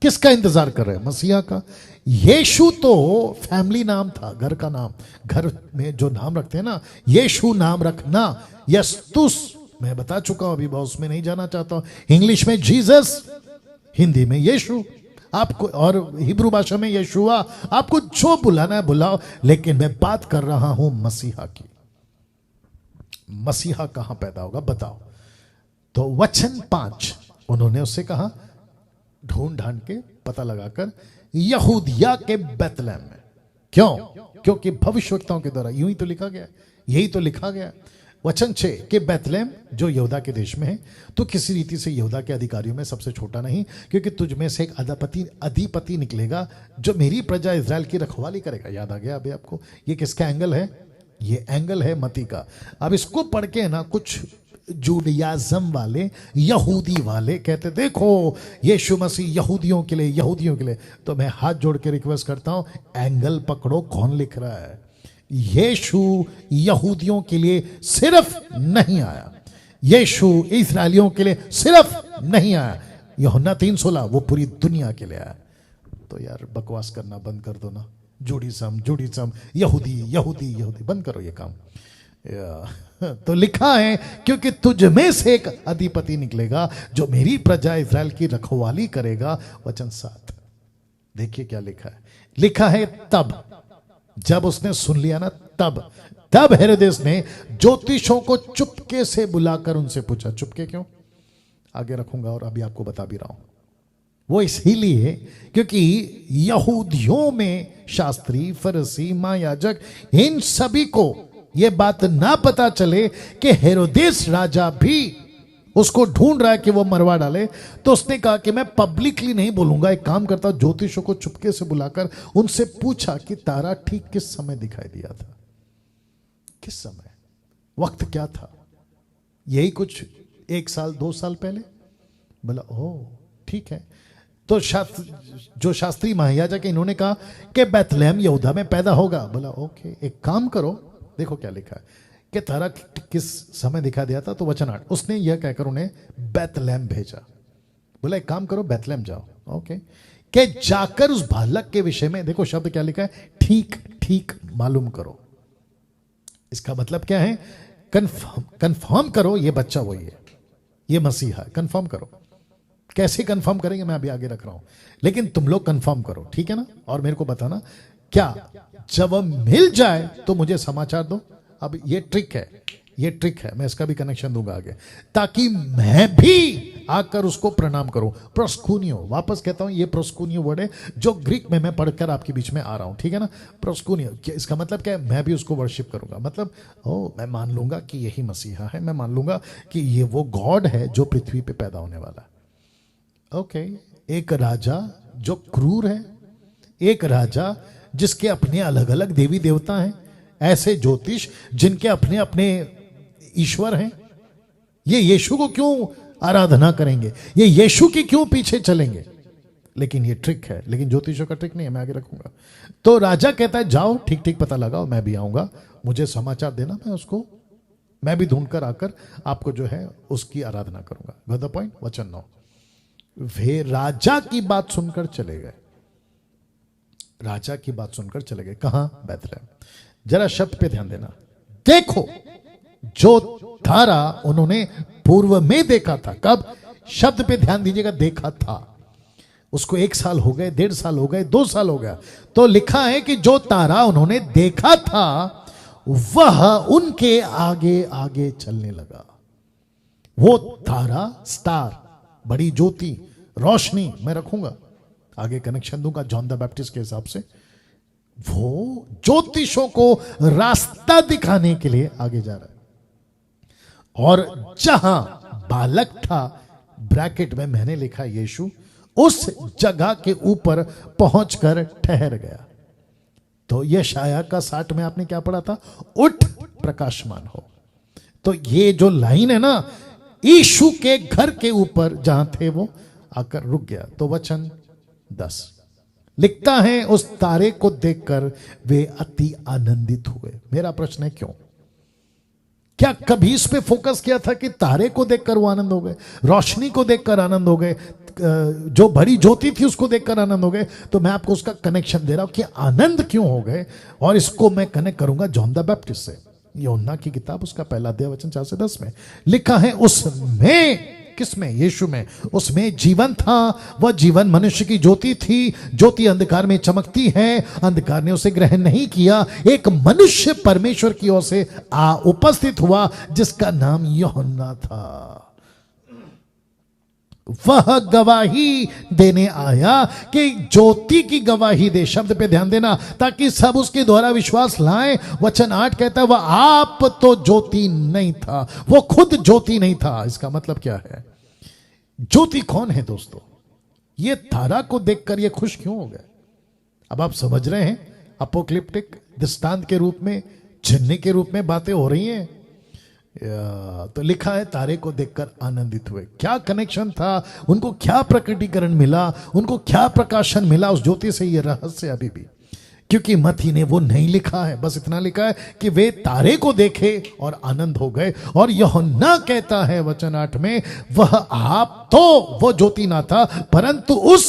Speaker 1: किसका इंतजार कर रहे हैं? मसीहा का। यीशु तो फैमिली नाम था, घर का नाम। घर में जो नाम रखते हैं ना, यीशु नाम रखना, यस्तुस, मैं बता चुका हूं, अभी बहुत उसमें नहीं जाना चाहता हूं। इंग्लिश में जीसस, हिंदी में यीशु, आपको, और हिब्रू भाषा में यशुआ। आपको जो बुलाना है बुलाओ, लेकिन मैं बात कर रहा हूं मसीहा की। मसीहा कहां पैदा होगा बताओ? तो वचन 5, उन्होंने उससे कहा, ढूंढ ढांड के पता लगाकर, यहूदिया के बैतलहम में। क्यों? क्योंकि भविष्यवक्ताओं के द्वारा यूं ही तो लिखा गया, यही तो लिखा गया। वचन 6 के बैतलहम जो यहूदा के देश में है, तो किसी रीति से यहूदा के अधिकारियों में सबसे छोटा नहीं, क्योंकि तुझ में से एक अधिपति निकलेगा जो मेरी प्रजा इजराइल की रखवाली करेगा। याद आ गया अभी आपको? ये किसका एंगल है? ये एंगल है मती का। अब इसको पढ़ के ना कुछ जूडियाज़म वाले, यहूदी वाले कहते, देखो यीशु मसीह यहूदियों के लिए, यहूदियों के लिए। तो मैं हाथ जोड़ के रिक्वेस्ट करता हूं, एंगल पकड़ो, कौन लिख रहा है? यीशु यहूदियों के लिए सिर्फ नहीं आया, यीशु इस्राएलियों के लिए सिर्फ नहीं आया। यूहन्ना 3:16 वो पूरी दुनिया के लिए आया। तो यार बकवास करना बंद कर दो ना, जुडिसम, यहूदी यहूदी यहूदी, बंद करो ये काम। तो लिखा है, क्योंकि तुझ में से एक अधिपति निकलेगा जो मेरी प्रजा इस्राएल की रखवाली करेगा। वचन 7 देखिए क्या लिखा है। लिखा है, तब जब उसने सुन लिया ना, तब हेरोदेस ने ज्योतिषों को चुपके से बुलाकर उनसे पूछा। चुपके क्यों? आगे रखूंगा और अभी आपको बता भी रहा हूं। वो इसीलिए क्योंकि यहूदियों में शास्त्री, फरीसी, महायाजक, इन सभी को यह बात ना पता चले कि हेरोदेस राजा भी उसको ढूंढ रहा है कि वो मरवा डाले। तो उसने कहा कि मैं पब्लिकली नहीं बोलूंगा, एक काम करता हूं, ज्योतिषों को चुपके से बुलाकर उनसे पूछा कि तारा ठीक किस समय दिखाई दिया था, किस समय, वक्त क्या था। यही कुछ 1 साल 2 साल पहले। बोला ओह ठीक है। तो जो शास्त्री महायाजक, इन्होंने कहा कि बैतलहम यहूदा में पैदा होगा। बोला ओके, एक काम करो, देखो क्या लिखा है कि तारा किस समय दिखा दिया था। तो वचन 8, उसने यह कहकर उन्हें बैतलहम भेजा। बोला एक काम करो, बैतलहम जाओ, ओके, कि जाकर उस बालक के विषय में, देखो शब्द क्या लिखा है, ठीक ठीक मालूम करो। इसका मतलब क्या है? कंफर्म करो ये बच्चा वही है, ये मसीहा, कंफर्म करो। कैसे कंफर्म करेंगे मैं अभी आगे रख रहा हूं, लेकिन तुम लोग कंफर्म करो, ठीक है ना? और मेरे को बताना क्या, जब मिल जाए तो मुझे समाचार दो। अब ये ट्रिक है, मैं इसका भी कनेक्शन दूंगा आगे, ताकि मैं भी आकर उसको प्रणाम करूं। प्रोस्कुनियो, वापस कहता हूं, ये प्रोस्कुनियो वर्ड है जो ग्रीक में मैं पढ़कर आपके बीच में आ रहा हूं, ठीक है ना? प्रोस्कुनियो, इसका मतलब क्या है? मैं भी उसको वर्शिप करूंगा। मतलब मैं मान लूंगा कि यही मसीहा है, मैं मान लूंगा कि ये वो गॉड है जो पृथ्वी पे पैदा होने वाला है। ओके, एक राजा जो क्रूर है, एक राजा जिसके अपने अलग अलग देवी देवता हैं, ऐसे ज्योतिष जिनके अपने अपने ईश्वर हैं। ये यीशु को क्यों आराधना करेंगे? ये यीशु की क्यों पीछे चलेंगे? लेकिन ये ट्रिक है, लेकिन ज्योतिषों का ट्रिक नहीं है, मैं आगे रखूंगा। तो राजा कहता है जाओ ठीक ठीक पता लगाओ, मैं भी आऊंगा, मुझे समाचार देना, मैं भी ढूंढ कर आकर आपको जो है उसकी आराधना करूंगा। Got the point? वचन 9, वे राजा की बात सुनकर चले गए। राजा की बात सुनकर चले गए कहां? बैतलहम। जरा शब्द पे ध्यान देना। देखो जो तारा उन्होंने पूर्व में देखा था। कब? शब्द पे ध्यान दीजिएगा, देखा था। उसको 1 साल हो गए, 1.5 साल हो गए, 2 साल हो गया। तो लिखा है कि जो तारा उन्होंने देखा था वह उनके आगे आगे चलने लगा। वो तारा, स्टार, बड़ी ज्योति, रोशनी, मैं रखूंगा आगे, कनेक्शन दूंगा जॉन द बैप्टिस्ट के हिसाब से। वो ज्योतिषों को रास्ता दिखाने के लिए आगे जा रहा है। और जहां बालक था, ब्रैकेट में मैंने लिखा यीशु, उस जगह के ऊपर पहुंचकर ठहर गया। तो यशाया का 60 में आपने क्या पढ़ा था? उठ प्रकाशमान हो। तो ये जो लाइन है ना, यीशु के घर के ऊपर जहां थे वो आकर रुक गया। तो वचन 10 लिखता है, उस तारे को देखकर वे अति आनंदित हुए। मेरा प्रश्न है क्यों? क्या कभी इस पे फोकस किया था कि तारे को देखकर वो आनंद हो गए, रोशनी को देखकर आनंद हो गए, जो बड़ी ज्योति थी उसको देखकर आनंद हो गए? तो मैं आपको उसका कनेक्शन दे रहा हूं कि आनंद क्यों हो गए, और इसको मैं कनेक्ट करूंगा जॉन द बैप्टिस्ट से। यूहन्ना की किताब, उसका पहला अध्याय वचन 4 से 10 में लिखा है, उसमें, किसमें? यीशु में, उसमें जीवन था, वह जीवन मनुष्य की ज्योति थी। ज्योति अंधकार में चमकती है, अंधकार ने उसे ग्रहण नहीं किया। एक मनुष्य परमेश्वर की ओर से उपस्थित हुआ जिसका नाम यूहन्ना था। वह गवाही देने आया कि ज्योति की गवाही दे। शब्द पे ध्यान देना, ताकि सब उसके द्वारा विश्वास लाएं। वचन 8 कहता है वह आप तो ज्योति नहीं था, वो खुद ज्योति नहीं था। इसका मतलब क्या है? ज्योति कौन है दोस्तों? ये तारा को देखकर ये खुश क्यों हो गए? अब आप समझ रहे हैं, अपोक्लिप्टिक दृष्टांत के रूप में, चिन्ह के रूप में बातें हो रही हैं। तो लिखा है तारे को देखकर आनंदित हुए। क्या कनेक्शन था? उनको क्या प्रकटीकरण मिला? उनको क्या प्रकाशन मिला उस ज्योति से? ये रहस्य अभी भी, क्योंकि मत्ती ने वो नहीं लिखा है। बस इतना लिखा है कि वे तारे को देखे और आनंद हो गए। और यूहन्ना कहता है वचन 8 में, वह आप तो वो ज्योति ना था, परंतु उस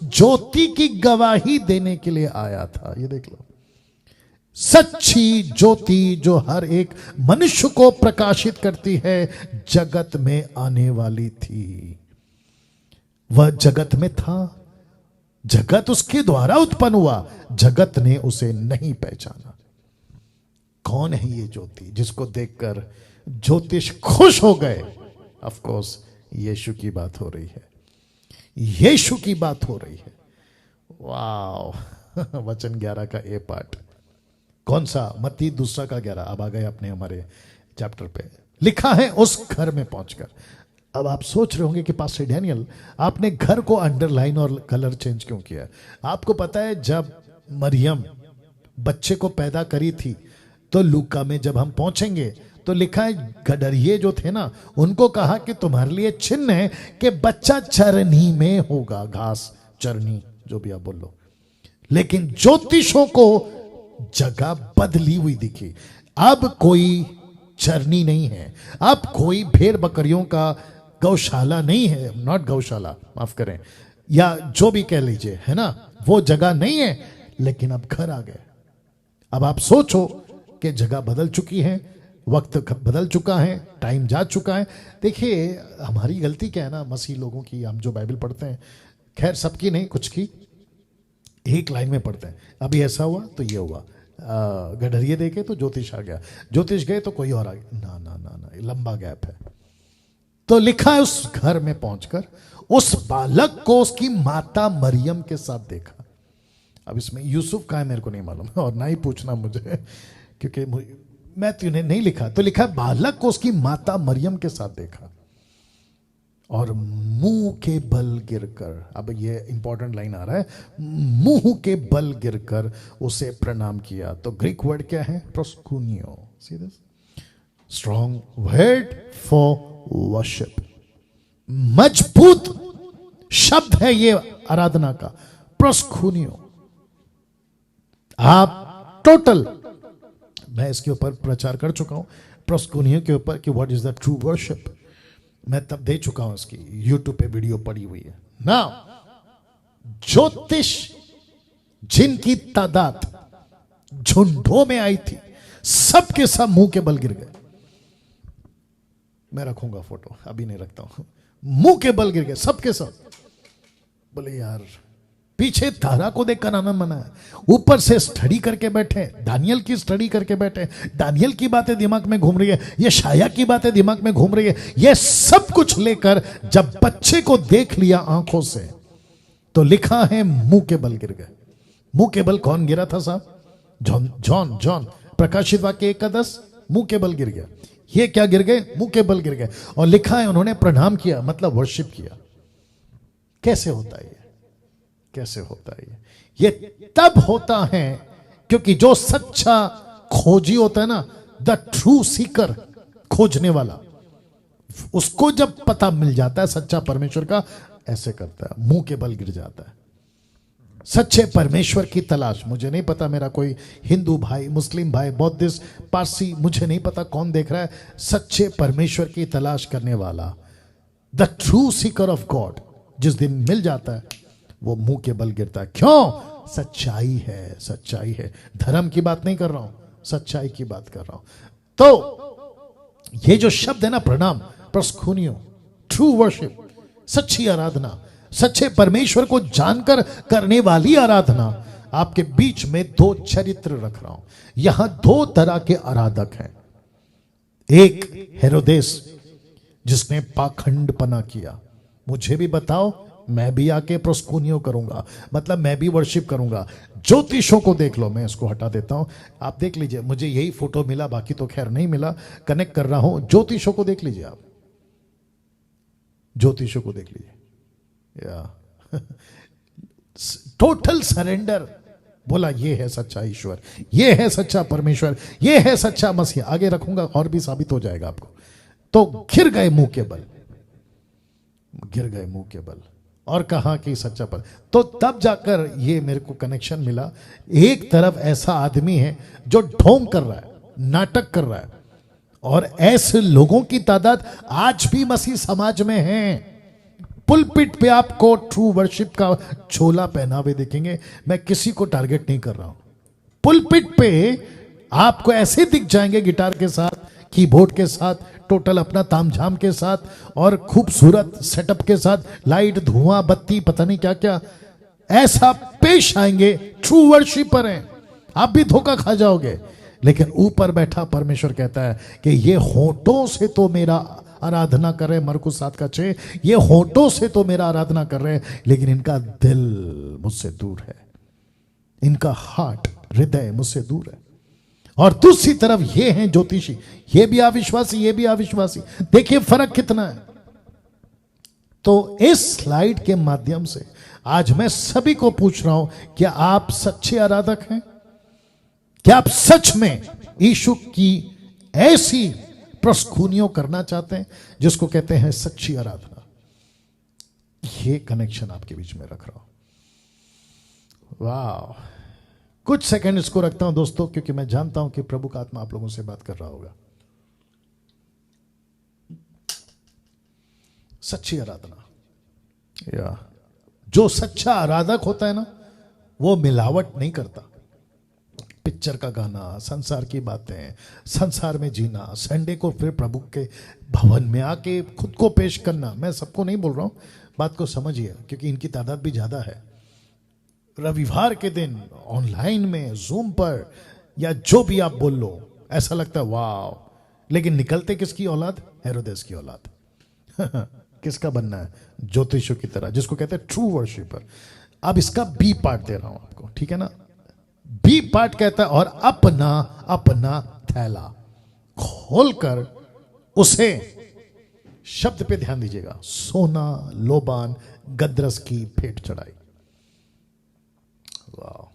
Speaker 1: ज्योति की गवाही देने के लिए आया था। ये देख लो, सच्ची ज्योति जो हर एक मनुष्य को प्रकाशित करती है, जगत में आने वाली थी। वह जगत में था, जगत उसके द्वारा उत्पन्न हुआ, जगत ने उसे नहीं पहचाना। कौन है ये ज्योति जिसको देखकर ज्योतिष खुश हो गए? ऑफ कोर्स यीशु की बात हो रही है, यीशु की बात हो रही है। वाह! वचन 11 का ए पार्ट, कौन सा? मत्ती 2 का 11। अब आ गए अपने हमारे चैप्टर पे। लिखा है उस घर में पहुंचकर। अब आप सोच रहे होंगे कि पास्टर डैनियल, आपने घर को अंडरलाइन और कलर चेंज क्यों किया? आपको पता है जब मरियम बच्चे को पैदा करी थी, तो लूका में जब हम पहुंचेंगे तो लिखा है गडरिये जो थे ना, उनको कहा कि तुम्हारे लिए चिन्ह है कि बच्चा चरनी में होगा, घास चरनी जो भी आप बोल लो। लेकिन ज्योतिषों को जगह बदली हुई दिखी। अब कोई चरनी नहीं है, अब कोई भेड़ बकरियों का गौशाला नहीं है, नॉट गौशाला, माफ करें, या जो भी कह लीजिए, है ना, वो जगह नहीं है। लेकिन अब घर आ गए। अब आप सोचो कि जगह बदल चुकी है, वक्त बदल चुका है, टाइम जा चुका है। देखिए हमारी गलती क्या है ना, मसीह लोगों की, हम जो बाइबल पढ़ते हैं, खैर सबकी नहीं, कुछ की, एक लाइन में पढ़ते हैं। अभी ऐसा हुआ तो ये हुआ, गडरिये देखे तो ज्योतिष आ गया, ज्योतिष गए तो कोई और आ गया। ना ना ना ना, लंबा गैप है। तो लिखा है उस घर में पहुंचकर उस बालक को उसकी माता मरियम के साथ देखा। अब इसमें यूसुफ का है मेरे को नहीं मालूम, और ना ही पूछना मुझे, क्योंकि मैं तो नहीं लिखा। तो लिखा है बालक को उसकी माता मरियम के साथ देखा और मुंह के बल गिरकर, अब ये इंपॉर्टेंट लाइन आ रहा है, मुंह के बल गिरकर उसे प्रणाम किया। तो ग्रीक वर्ड क्या है? प्रोस्कुनियो। See this strong word for worship, मजबूत शब्द है ये आराधना का, प्रोस्कुनियो। आप टोटल, मैं इसके ऊपर प्रचार कर चुका हूं प्रोस्कुनियो के ऊपर कि what is the true worship. मैं तब दे चुका हूं, इसकी यूट्यूब पे वीडियो पड़ी हुई है ना। ज्योतिष जिनकी तादाद झुंडों में आई थी, सबके सब मुंह के बल गिर गए। मैं रखूंगा फोटो, अभी नहीं रखता हूं। मुंह के बल गिर गए सबके सब। बोले यार, पीछे तारा को देखकर आनंद मनाया, ऊपर से स्टडी करके बैठे, दानियल की स्टडी करके बैठे, दानियल की बातें दिमाग में घूम रही है, ये शाया की बातें दिमाग में घूम रही है। ये सब कुछ लेकर जब बच्चे को देख लिया आंखों से, तो लिखा है मुंह के बल गिर गए। मुंह के बल कौन गिरा था साहब? जॉन प्रकाशित वाक्य 1:10, मुंह के बल गिर गया। ये क्या गिर गए? मुंह के बल गिर गए। और लिखा है उन्होंने प्रणाम किया, मतलब वर्शिप किया। कैसे होता है? कैसे होता है? ये तब होता है क्योंकि जो सच्चा खोजी होता है ना, द ट्रू सीकर, खोजने वाला, उसको जब पता मिल जाता है सच्चा परमेश्वर का, ऐसे करता है, मुंह के बल गिर जाता है। सच्चे परमेश्वर की तलाश, मुझे नहीं पता मेरा कोई हिंदू भाई, मुस्लिम भाई, बौद्धिस्ट, पारसी, मुझे नहीं पता कौन देख रहा है, सच्चे परमेश्वर की तलाश करने वाला, the true Sikar of God, जिस दिन मिल जाता है वो मुंह के बल गिरता है। क्यों? सच्चाई है, सच्चाई है। धर्म की बात नहीं कर रहा हूं, सच्चाई की बात कर रहा हूं। तो ये जो शब्द है ना, प्रणाम, प्रोस्कुनियो, ट्रू वर्शिप, सच्ची आराधना, सच्चे परमेश्वर को जानकर करने वाली आराधना। आपके बीच में दो चरित्र रख रहा हूं। यहां दो तरह के आराधक हैं। एक हेरोदेस, जिसने पाखंडपना किया, मुझे भी बताओ, मैं भी आके प्रोस्कुनियो करूंगा, मतलब मैं भी वर्शिप करूंगा। ज्योतिषों को देख लो, मैं इसको हटा देता हूं, आप देख लीजिए, मुझे यही फोटो मिला, बाकी तो खैर नहीं मिला, कनेक्ट कर रहा हूं। ज्योतिषों को देख लीजिए आप, ज्योतिषों को देख लीजिए, या टोटल सरेंडर, बोला ये है सच्चा ईश्वर, ये है सच्चा परमेश्वर, ये है सच्चा मसीह। आगे रखूंगा और भी साबित हो जाएगा आपको। तो गिर गए मुंह के बल, गिर गए मुंह के बल, और कहा कि सच्चा पर। तो तब जाकर ये मेरे को कनेक्शन मिला। एक तरफ ऐसा आदमी है जो ढोंग कर रहा है, नाटक कर रहा है, और ऐसे लोगों की तादाद आज भी मसीह समाज में है। पुलपिट पे आपको ट्रू वर्शिप का छोला पहनावे देखेंगे, मैं किसी को टारगेट नहीं कर रहा हूं। पुलपिट पे आपको ऐसे दिख जाएंगे गिटार के साथ, कीबोर्ड के साथ, टोटल अपना तामझाम के साथ, और खूबसूरत सेटअप के साथ, लाइट, धुआं, बत्ती, पता नहीं क्या क्या, ऐसा पेश आएंगे। ट्रू वर्शिपर हैं, आप भी धोखा खा जाओगे। लेकिन ऊपर बैठा परमेश्वर कहता है कि ये होठों से तो मेरा आराधना कर रहे, मरकुस 7:6, ये होठों से तो मेरा आराधना कर रहे हैं, लेकिन इनका दिल मुझसे दूर है, इनका हार्ट, हृदय मुझसे दूर है। और दूसरी तरफ ये हैं ज्योतिषी, ये भी अविश्वासी, ये भी अविश्वासी। देखिए फर्क कितना है। तो इस स्लाइड के माध्यम से आज मैं सभी को पूछ रहा हूं, क्या आप सच्चे आराधक हैं? क्या आप सच में यीशु की ऐसी प्रस्कुनियों करना चाहते हैं जिसको कहते हैं सच्ची आराधना? ये कनेक्शन आपके बीच में रख रहा हूं। वाह, कुछ सेकंड इसको रखता हूं दोस्तों, क्योंकि मैं जानता हूं कि प्रभु का आत्मा आप लोगों से बात कर रहा होगा। सच्ची आराधना, या जो सच्चा आराधक होता है ना, वो मिलावट नहीं करता। पिक्चर का गाना, संसार की बातें, संसार में जीना, संडे को फिर प्रभु के भवन में आके खुद को पेश करना। मैं सबको नहीं बोल रहा हूं, बात को समझिए, क्योंकि इनकी तादाद भी ज्यादा है। रविवार के दिन ऑनलाइन में, जूम पर, या जो भी आप बोल लो, ऐसा लगता है वाह, लेकिन निकलते किसकी औलाद? हेरोदेस की औलाद। किसका बनना है? ज्योतिषों की तरह, जिसको कहते हैं ट्रू वर्शिपर। अब इसका बी पार्ट दे रहा हूं आपको, ठीक है ना? बी पार्ट कहता है, और अपना अपना थैला खोलकर उसे, शब्द पे ध्यान दीजिएगा, सोना, लोबान, गदरस की भेंट चढ़ाई। वाह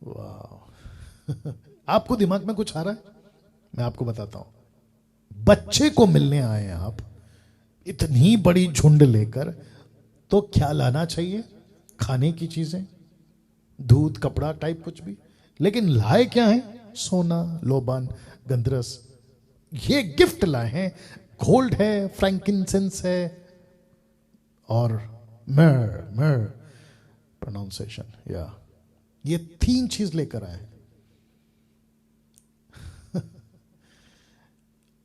Speaker 1: वाह। आपको दिमाग में कुछ आ रहा है? मैं आपको बताता हूं। बच्चे को मिलने आए हैं आप, इतनी बड़ी झुंड लेकर, तो क्या लाना चाहिए? खाने की चीजें, दूध, कपड़ा टाइप कुछ भी, लेकिन लाए क्या है? सोना, लोबान, गंधरस, ये गिफ्ट लाए हैं। गोल्ड है, फ्रैंकिंसेंस है, और मर प्रोनाउंसिएशन, या ये 3 चीज लेकर आए हैं।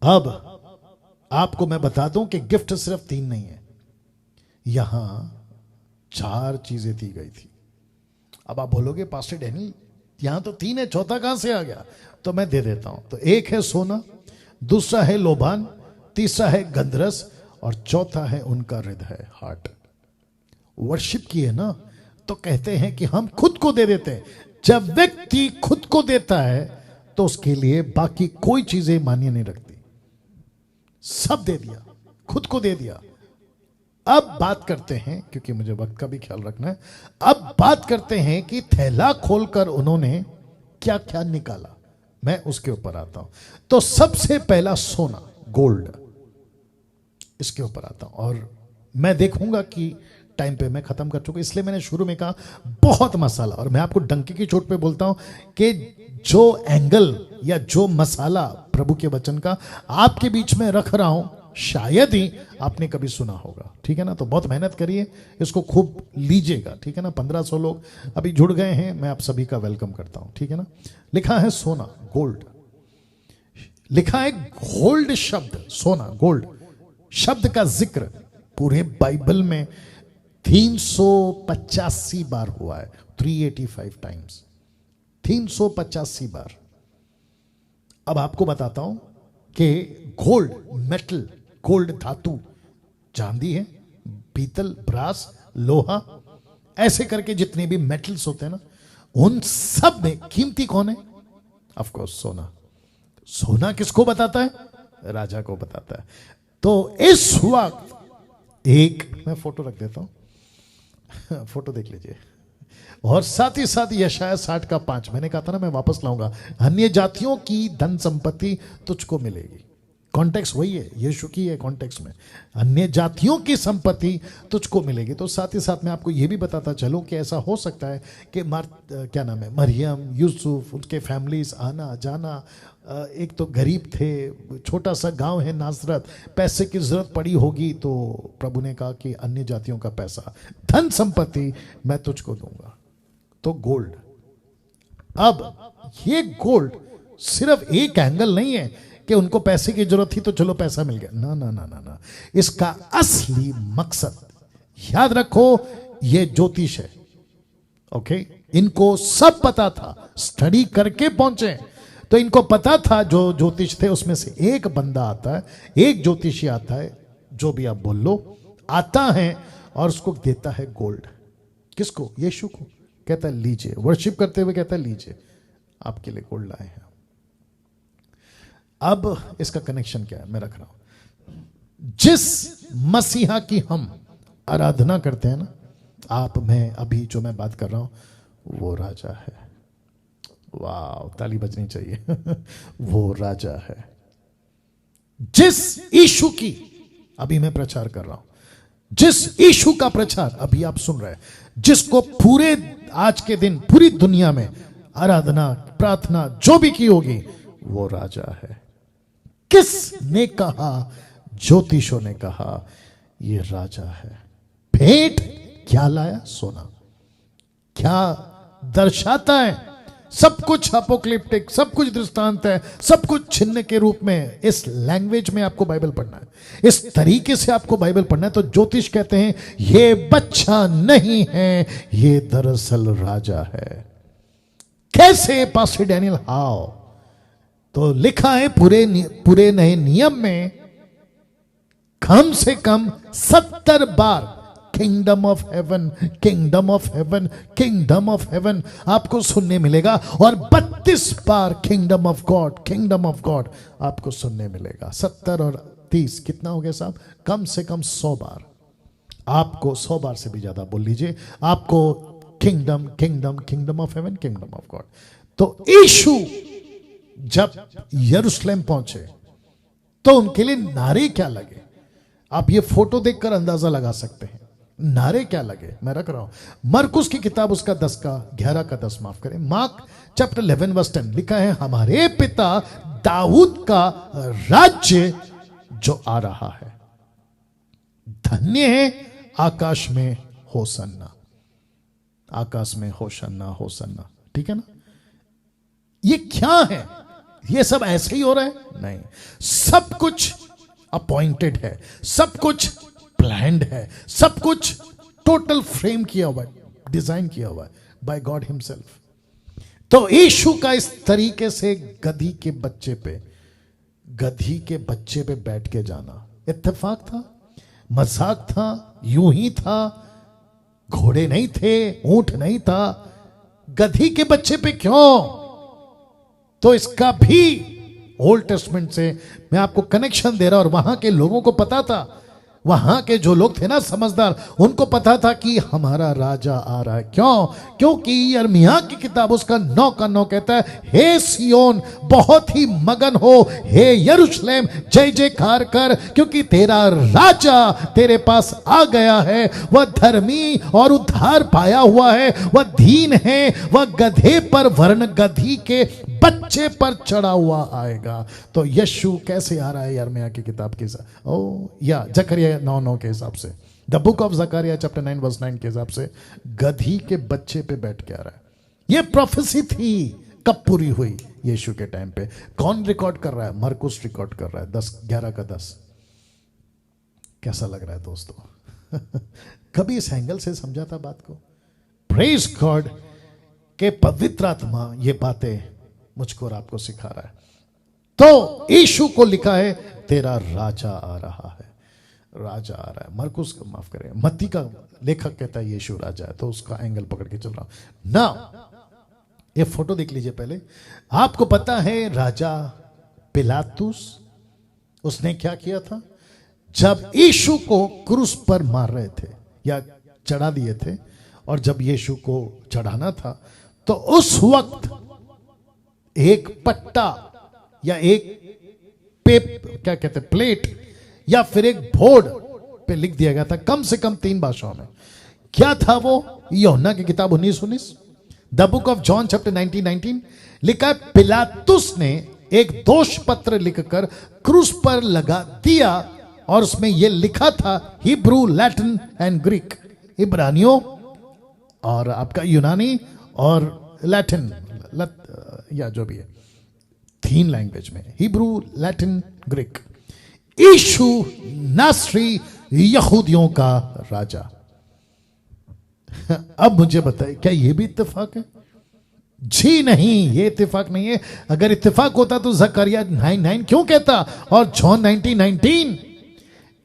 Speaker 1: अब आपको मैं बता दूं कि गिफ्ट सिर्फ 3 नहीं है, यहां 4 चीजें दी गई थी। अब आप बोलोगे पास्टर डैनियल, यहां तो 3 है, चौथा कहां से आ गया? तो मैं दे देता हूं। तो एक है सोना, दूसरा है लोबान, तीसरा है गंधरस, और चौथा है उनका हृदय, हार्ट। वर्शिप की है ना, तो कहते हैं कि हम खुद को दे देते हैं। जब व्यक्ति खुद को देता है तो उसके लिए बाकी कोई चीजें मान्य नहीं रखती। सब दे दिया, खुद को दे दिया। अब बात करते हैं, क्योंकि मुझे वक्त का भी ख्याल रखना है, अब बात करते हैं कि थैला खोलकर उन्होंने क्या क्या निकाला। मैं उसके ऊपर आता हूं। तो सबसे पहला सोना, गोल्ड, इसके ऊपर आता हूं। और मैं देखूंगा कि टाइम पे मैं खत्म कर चुका, इसलिए मैंने शुरू में कहा बहुत मसाला। और मैं आपको डंकी की चोट पे बोलता हूं कि जो एंगल या जो मसाला प्रभु के वचन का आपके बीच में रख रहा हूं, शायद ही आपने कभी सुना होगा, ठीक है ना? तो बहुत मेहनत करिए, इसको खूब लीजिएगा, ठीक है ना? 1500 लोग अभी जुड़ गए हैं, मैं आप सभी का वेलकम करता हूं, ठीक है ना? लिखा है सोना, गोल्ड, लिखा है गोल्ड शब्द, सोना, गोल्ड शब्द का जिक्र पूरे बाइबल में 385 बार हुआ है, 385 टाइम्स, 385 बार। अब आपको बताता हूं कि गोल्ड मेटल, गोल्ड धातु, चांदी है, पीतल, ब्रास, लोहा, ऐसे करके जितने भी मेटल्स होते हैं ना, उन सब में कीमती कौन है? ऑफ कोर्स सोना। सोना किसको बताता है? राजा को बताता है। तो इस वक्त एक मैं फोटो रख देता हूं, फोटो देख लीजिए। और साथ ही साथ यशाया 60:5, मैंने कहा था ना मैं वापस लाऊंगा, अन्य जातियों की धन संपत्ति तुझको मिलेगी। कॉन्टेक्स्ट वही है, यीशु की है कॉन्टेक्स्ट में, अन्य जातियों की संपत्ति तुझको मिलेगी। तो साथ ही साथ मैं आपको यह भी बताता चलूं कि ऐसा हो सकता है कि क्या नाम है, मरियम, यूसुफ, उनके फैमिलीज आना जाना, एक तो गरीब थे, छोटा सा गांव है नासरत, पैसे की जरूरत पड़ी होगी, तो प्रभु ने कहा कि अन्य जातियों का पैसा, धन संपत्ति मैं तुझको दूंगा। तो गोल्ड, अब ये गोल्ड सिर्फ एक एंगल नहीं है कि उनको पैसे की जरूरत थी तो चलो पैसा मिल गया, ना ना ना ना ना, इसका असली मकसद याद रखो, ये ज्योतिष है। ओके, इनको सब पता था, स्टडी करके पहुंचे, तो इनको पता था जो ज्योतिष थे उसमें से एक बंदा आता है, एक ज्योतिषी आता है, जो भी आप बोल लो, आता है और उसको देता है गोल्ड। किसको? यीशु को। कहता है लीजिए, वर्शिप करते हुए कहता है लीजिए, आपके लिए गोल्ड लाए हैं। अब इसका कनेक्शन क्या है, मैं रख रहा हूं। जिस मसीहा की हम आराधना करते हैं ना, आप, मैं, अभी जो मैं बात कर रहा हूं, वो राजा है। वाह, ताली बजनी चाहिए। वो राजा है। जिस यीशु की अभी मैं प्रचार कर रहा हूं, जिस यीशु का प्रचार अभी आप सुन रहे हैं, जिसको पूरे आज के दिन पूरी दुनिया में आराधना, प्रार्थना जो भी की होगी, वो राजा है। किसने कहा? ज्योतिषों ने कहा ये राजा है। भेंट क्या लाया? सोना। क्या दर्शाता है? सब कुछ अपोक्लिप्टिक, सब कुछ दृष्टांत है, सब कुछ चिन्ह के रूप में। इस लैंग्वेज में आपको बाइबल पढ़ना है, इस तरीके से आपको बाइबल पढ़ना है। तो ज्योतिष कहते हैं ये बच्चा नहीं है, ये दरअसल राजा है। कैसे पास्टर डैनियल? हाउ? तो लिखा है पूरे नए नियम में कम से कम 70 बार kingdom of heaven, kingdom of heaven, kingdom of heaven आपको सुनने मिलेगा, और 32 बार kingdom of God, kingdom of God आपको सुनने मिलेगा। 70 और 30 कितना हो गया साहब? कम से कम 100 बार। आपको 100 बार से भी ज्यादा बोल लीजिए, आपको kingdom, kingdom, kingdom of heaven, kingdom of God. तो यीशु जब यरूशलेम पहुंचे तो उनके लिए नारे क्या लगे, आप ये फोटो देखकर अंदाजा लगा सकते हैं। नारे क्या लगे, मैं रख रहा हूं। मरकुस की किताब उसका 11 माफ करें, मार्क चैप्टर 11:10 लिखा है, हमारे पिता दाऊद का राज्य जो आ रहा है, धन्य है आकाश में होसन्ना, आकाश में होशन्ना, होसन्ना। ठीक है ना? ये क्या है? ये सब ऐसे ही हो रहा है? नहीं, सब कुछ अपॉइंटेड है, सब कुछ प्लान्ड है, सब कुछ टोटल फ्रेम किया हुआ है, डिजाइन किया हुआ है बाय गॉड हिमसेल्फ। तो यीशु का इस तरीके से गधी के बच्चे पे बैठ के जाना इत्तेफाक था, मजाक था, यूं ही था। घोड़े नहीं थे, ऊंट नहीं था, गधी के बच्चे पे क्यों? तो इसका भी ओल्ड टेस्टमेंट से मैं आपको कनेक्शन दे रहा, और वहां के लोगों को पता था, वहां के जो लोग थे ना समझदार, उनको पता था कि हमारा राजा आ रहा है। क्यों? क्योंकि यिर्मयाह की किताब उसका 9:9 कहता है, हे सियोन बहुत ही मगन हो, हे यरूशलेम जय जयकार कर, क्योंकि तेरा राजा तेरे पास आ गया है। वह धर्मी और उद्धार पाया हुआ है, वह दीन है, वह गधे पर वर्ण गधी के बच्चे पर चढ़ा हुआ आएगा। तो यीशु कैसे आ रहा है? यिर्मयाह की किताब के जकरिया 9:9 के हिसाब से, the book of Zechariah chapter 9:9 के हिसाब से गधी के बच्चे पे बैठ के आ रहा है। ये प्रोफेसी थी, कब पूरी हुई? यीशु के टाइम पे। कौन रिकॉर्ड कर रहा है? मरकुस रिकॉर्ड कर रहा है, 11:10। कैसा लग रहा है दोस्तों? कभी इस एंगल से समझा था बात को? प्रेज गॉड के पवित्र आत्मा ये बातें मुझको और आपको सिखा रहा है। तो यीशु को लिखा है तेरा राजा आ रहा है, राजा आ रहा है। मरकुस को माफ करें, मत्ती का लेखक कहता है यीशु राजा है, तो उसका एंगल पकड़ के चल रहा हूं ना। ये फोटो देख लीजिए पहले। आपको पता है राजा पिलातुस उसने क्या किया था? जब यीशु को क्रूस पर मार रहे थे या चढ़ा दिए थे, और जब यीशु को चढ़ाना था तो उस वक्त एक पट्टा या एक क्या कहते हैं, प्लेट या फिर एक बोर्ड पे लिख दिया गया था कम से कम 3 भाषाओं में। क्या था वो? यूहन्ना की किताब 19:19, the book of John chapter 19:19 लिखा है पिलातुस ने एक दोष पत्र लिखकर क्रूस पर लगा दिया, और उसमें यह लिखा था हिब्रू, लैटिन एंड ग्रीक, इब्रानियों और आपका यूनानी और लैटिन या जो भी है 3 लैंग्वेज में, हिब्रू, लैटिन, ग्रीक। यीशु नासरी यहूदियों का राजा। अब मुझे बताइए क्या यह भी इत्तेफाक है? जी नहीं, ये इत्तेफाक नहीं है। अगर इत्तेफाक होता तो जकरिया 9:9 क्यों कहता और जॉन 19:19?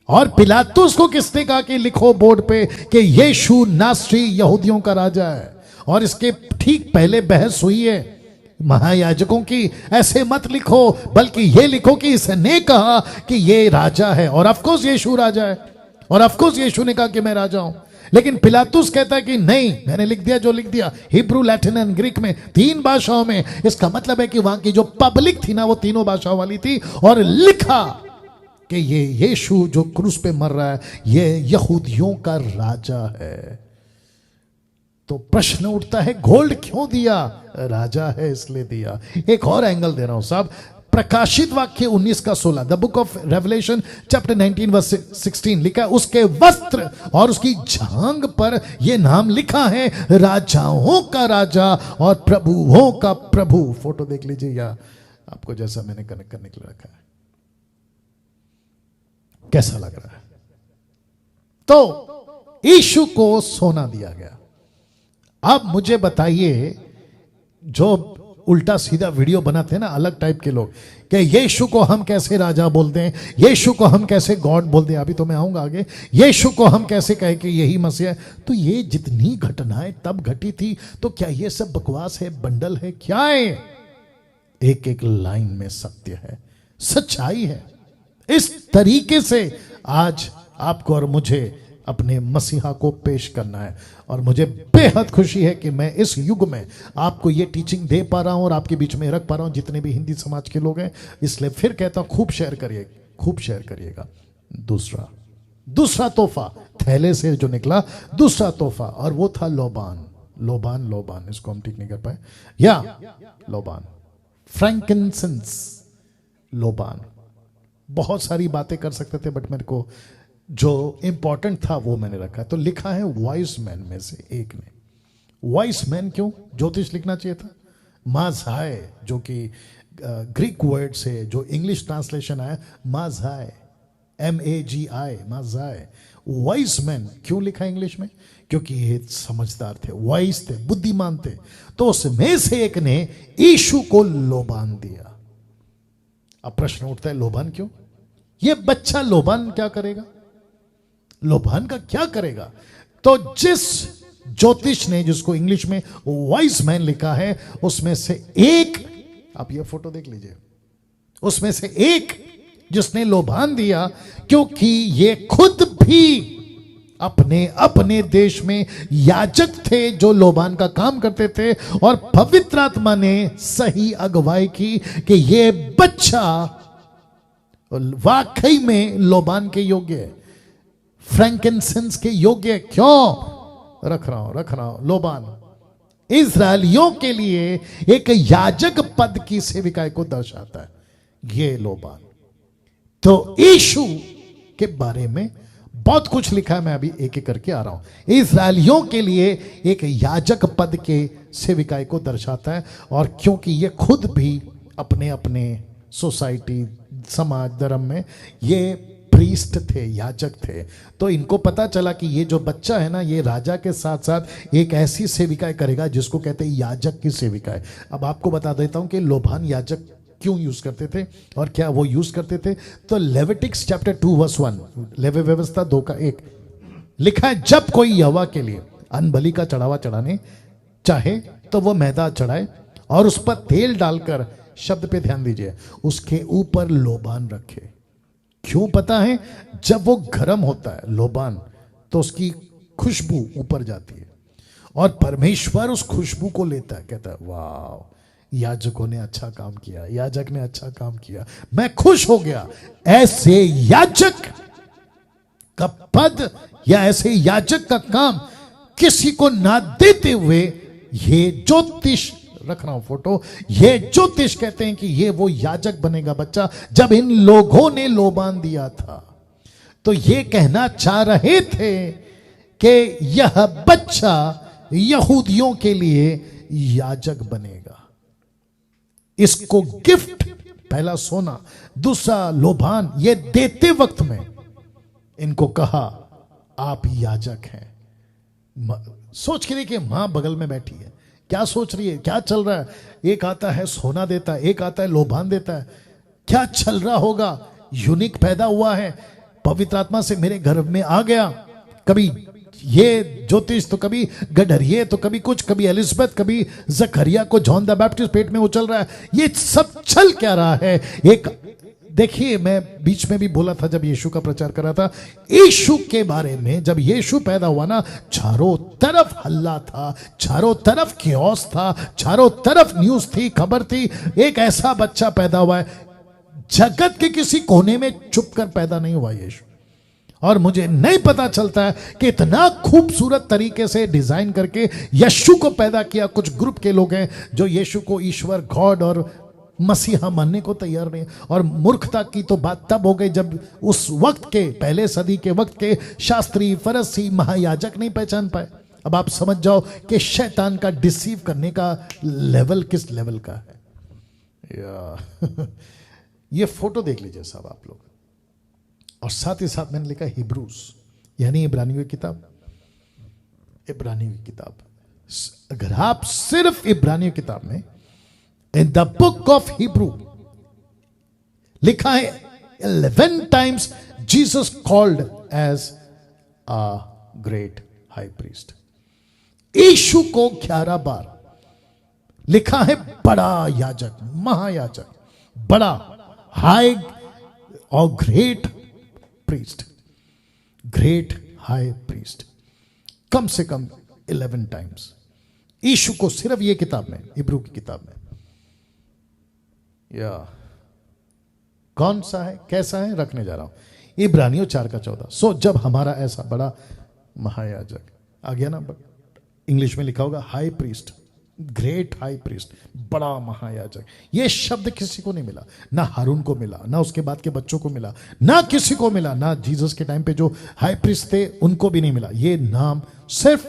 Speaker 1: और पिलातुस को किसने कहा कि लिखो बोर्ड पे कि यीशु नासरी यहूदियों का राजा है? और इसके ठीक पहले बहस हुई है महायाजकों की, ऐसे मत लिखो बल्कि ये लिखो कि इसने कहा कि ये राजा है, और ऑफ कोर्स यीशु राजा है, और ऑफ कोर्स यीशु ने कहा कि मैं राजा हूं। लेकिन पिलातुस कहता है कि नहीं, मैंने लिख दिया जो लिख दिया, हिब्रू, लैटिन एंड ग्रीक में 3 भाषाओं में। इसका मतलब है कि वहां की जो पब्लिक थी ना वो तीनों भाषाओं वाली थी, और लिखा कि ये यीशु जो क्रूस पे मर रहा है ये यहूदियों का राजा है। तो प्रश्न उठता है गोल्ड क्यों दिया? राजा है इसलिए दिया। एक और एंगल दे रहा हूं साहब, प्रकाशित वाक्य 19:16, the book of revelation chapter 19:16 लिखा है उसके वस्त्र और उसकी जांघ पर यह नाम लिखा है राजाओं का राजा और प्रभुओं का प्रभु। फोटो देख लीजिए या आपको जैसा मैंने कनेक्ट करने के लिए रखा है, कैसा लग रहा है? तो यीशु को सोना दिया गया। अब मुझे बताइए, जो उल्टा सीधा वीडियो बनाते हैं ना अलग टाइप के लोग, कि यीशु को हम कैसे राजा बोलते हैं, यीशु को हम कैसे गॉड बोलते हैं, अभी तो मैं आऊंगा आगे, यीशु को हम कैसे कहें कि यही मसीह है। तो ये जितनी घटनाएं तब घटी थी, तो क्या ये सब बकवास है, बंडल है, क्या है? एक एक लाइन में सत्य है, सच्चाई है। इस तरीके से आज आपको और मुझे अपने मसीहा को पेश करना है, और मुझे बेहद खुशी है कि मैं इस युग में आपको ये टीचिंग दे पा रहा हूं और आपके बीच में रख पा रहा हूं, जितने भी हिंदी समाज के लोग हैं। इसलिए फिर कहता हूं खूब शेयर करिए, खूब शेयर करिएगा। दूसरा तोहफा थैले से जो निकला, दूसरा तोहफा, और वो था लोबान, इसको हम ठीक नहीं कर पाए, या लोबान, फ्रैंकिनसेंस, लोबान। बहुत सारी बातें कर सकते थे बट मेरे को जो इंपॉर्टेंट था वो मैंने रखा। तो लिखा है वाइस मैन में से एक ने। वाइस मैन क्यों? ज्योतिष लिखना चाहिए था। माज़ाय, जो कि ग्रीक वर्ड से जो इंग्लिश ट्रांसलेशन आया माज़ाय, MAGI, माज़ाय। वाइस मैन क्यों लिखा इंग्लिश में? क्योंकि ये समझदार थे, वाइस थे, बुद्धिमान थे। तो उसमें से एक ने यीशु को लोबान दिया। अब प्रश्न उठता है लोबान क्यों? ये बच्चा लोबान क्या करेगा? लोबान का क्या करेगा? तो जिस ज्योतिष ने, जिसको इंग्लिश में वाइस मैन लिखा है, उसमें से एक, आप ये फोटो देख लीजिए, उसमें से एक जिसने लोबान दिया, क्योंकि ये खुद भी अपने अपने देश में याजक थे जो लोबान का काम करते थे, और पवित्र आत्मा ने सही अगुवाई की कि ये बच्चा वाकई में लोबान के योग्य है, फ्रैंकिनसेंस के योग्य। क्यों रख रहा हूं लोबान इजरायलियों के लिए एक याजक पद की सेविकाई को दर्शाता है ये लोबान। तो यीशु के बारे में बहुत कुछ लिखा है, मैं अभी एक एक करके आ रहा हूं। इजरायलियों के लिए एक याजक पद के सेविकाई को दर्शाता है, और क्योंकि ये खुद भी अपने अपने सोसाइटी, समाज, धर्म में ये प्रीस्ट थे, याजक थे, तो इनको पता चला कि ये जो बच्चा है ना, ये राजा के साथ साथ एक ऐसी सेविकाएं करेगा जिसको कहते हैं याजक की सेविकाएं। अब आपको बता देता हूं कि लोबान याजक क्यों यूज करते थे और क्या वो यूज करते थे? तो लेविटिक्स चैप्टर 2 वर्स 1, लेवी व्यवस्था 2:1 लिखा है, जब कोई यहोवा के लिए अनबलि का चढ़ावा चढ़ाने चाहे तो वो मैदा चढ़ाए और उस पर तेल डालकर, शब्द पे ध्यान दीजिए, उसके ऊपर लोबान रखे। क्यों पता है? जब वो गर्म होता है लोबान, तो उसकी खुशबू ऊपर जाती है और परमेश्वर उस खुशबू को लेता है, कहता है वाह, याजकों ने अच्छा काम किया, याजक ने अच्छा काम किया, मैं खुश हो गया। ऐसे याजक का पद या ऐसे याजक का काम किसी को ना देते हुए, ये ज्योतिष, रख रहा हूं फोटो, ये ज्योतिष कहते हैं कि ये वो याजक बनेगा बच्चा। जब इन लोगों ने लोबान दिया था तो ये कहना चाह रहे थे कि यह बच्चा यहूदियों के लिए याजक बनेगा। इसको गिफ्ट, पहला सोना, दूसरा लोबान, ये देते वक्त में इनको कहा आप याजक हैं। सोच के देखिए, मां बगल में बैठी है, क्या सोच रही है, क्या चल रहा है? एक आता है सोना देता है, एक आता है लोबान देता है, क्या चल रहा होगा? यूनिक पैदा हुआ है, पवित्र आत्मा से मेरे घर में आ गया। कभी ये ज्योतिष तो कभी गडरिये तो कभी कुछ, कभी एलिजाबेथ, कभी जकरिया को जॉन द बैप्टिस्ट पेट में उछल रहा है। ये सब चल क्या रहा है? एक देखिए, मैं बीच में भी बोला था जब यीशु का प्रचार कर रहा था, यीशु के बारे में जब यीशु पैदा हुआ ना, चारों तरफ हल्ला था, चारों तरफ क्योस था, चारों तरफ न्यूज थी, खबर थी, एक ऐसा बच्चा पैदा हुआ है। जगत के किसी कोने में चुप कर पैदा नहीं हुआ यीशु। और मुझे नहीं पता चलता है कि इतना खूबसूरत तरीके से डिजाइन करके यीशु को पैदा किया। कुछ ग्रुप के लोग हैं जो यीशु को ईश्वर, गॉड और मसीहा मानने को तैयार नहीं। और मूर्खता की तो बात तब हो गई जब उस वक्त के, पहले सदी के वक्त के शास्त्री, फरीसी, महायाजक नहीं पहचान पाए। अब आप समझ जाओ कि शैतान का डिसीव करने का लेवल किस लेवल का है। ये फोटो देख लीजिए साहब आप लोग, और साथ ही साथ मैंने लिखा हिब्रूस, यानी इब्रानियों की किताब। इब्रानियों की किताब, अगर आप सिर्फ इब्रानियों की किताब में in the book of Hebrew लिखा है 11 times Jesus called as a great high priest. यीशु को 11 बार लिखा है बड़ा याजक, महायाजक, बड़ा, हाई और great priest, great high priest, कम से कम 11 times यीशु को सिर्फ ये किताब में, हिब्रू की किताब में। या कौन सा है, कैसा है, रखने जा रहा हूं, इब्रानियों 4:14। सो जब हमारा ऐसा बड़ा महायाजक आ गया ना, इंग्लिश में लिखा होगा high priest, great high priest, बड़ा महायाजक। ये शब्द किसी को नहीं मिला, ना हारून को मिला, ना उसके बाद के बच्चों को मिला, ना किसी को मिला, ना जीसस के टाइम पे जो हाई प्रीस्ट थे उनको भी नहीं मिला। ये नाम सिर्फ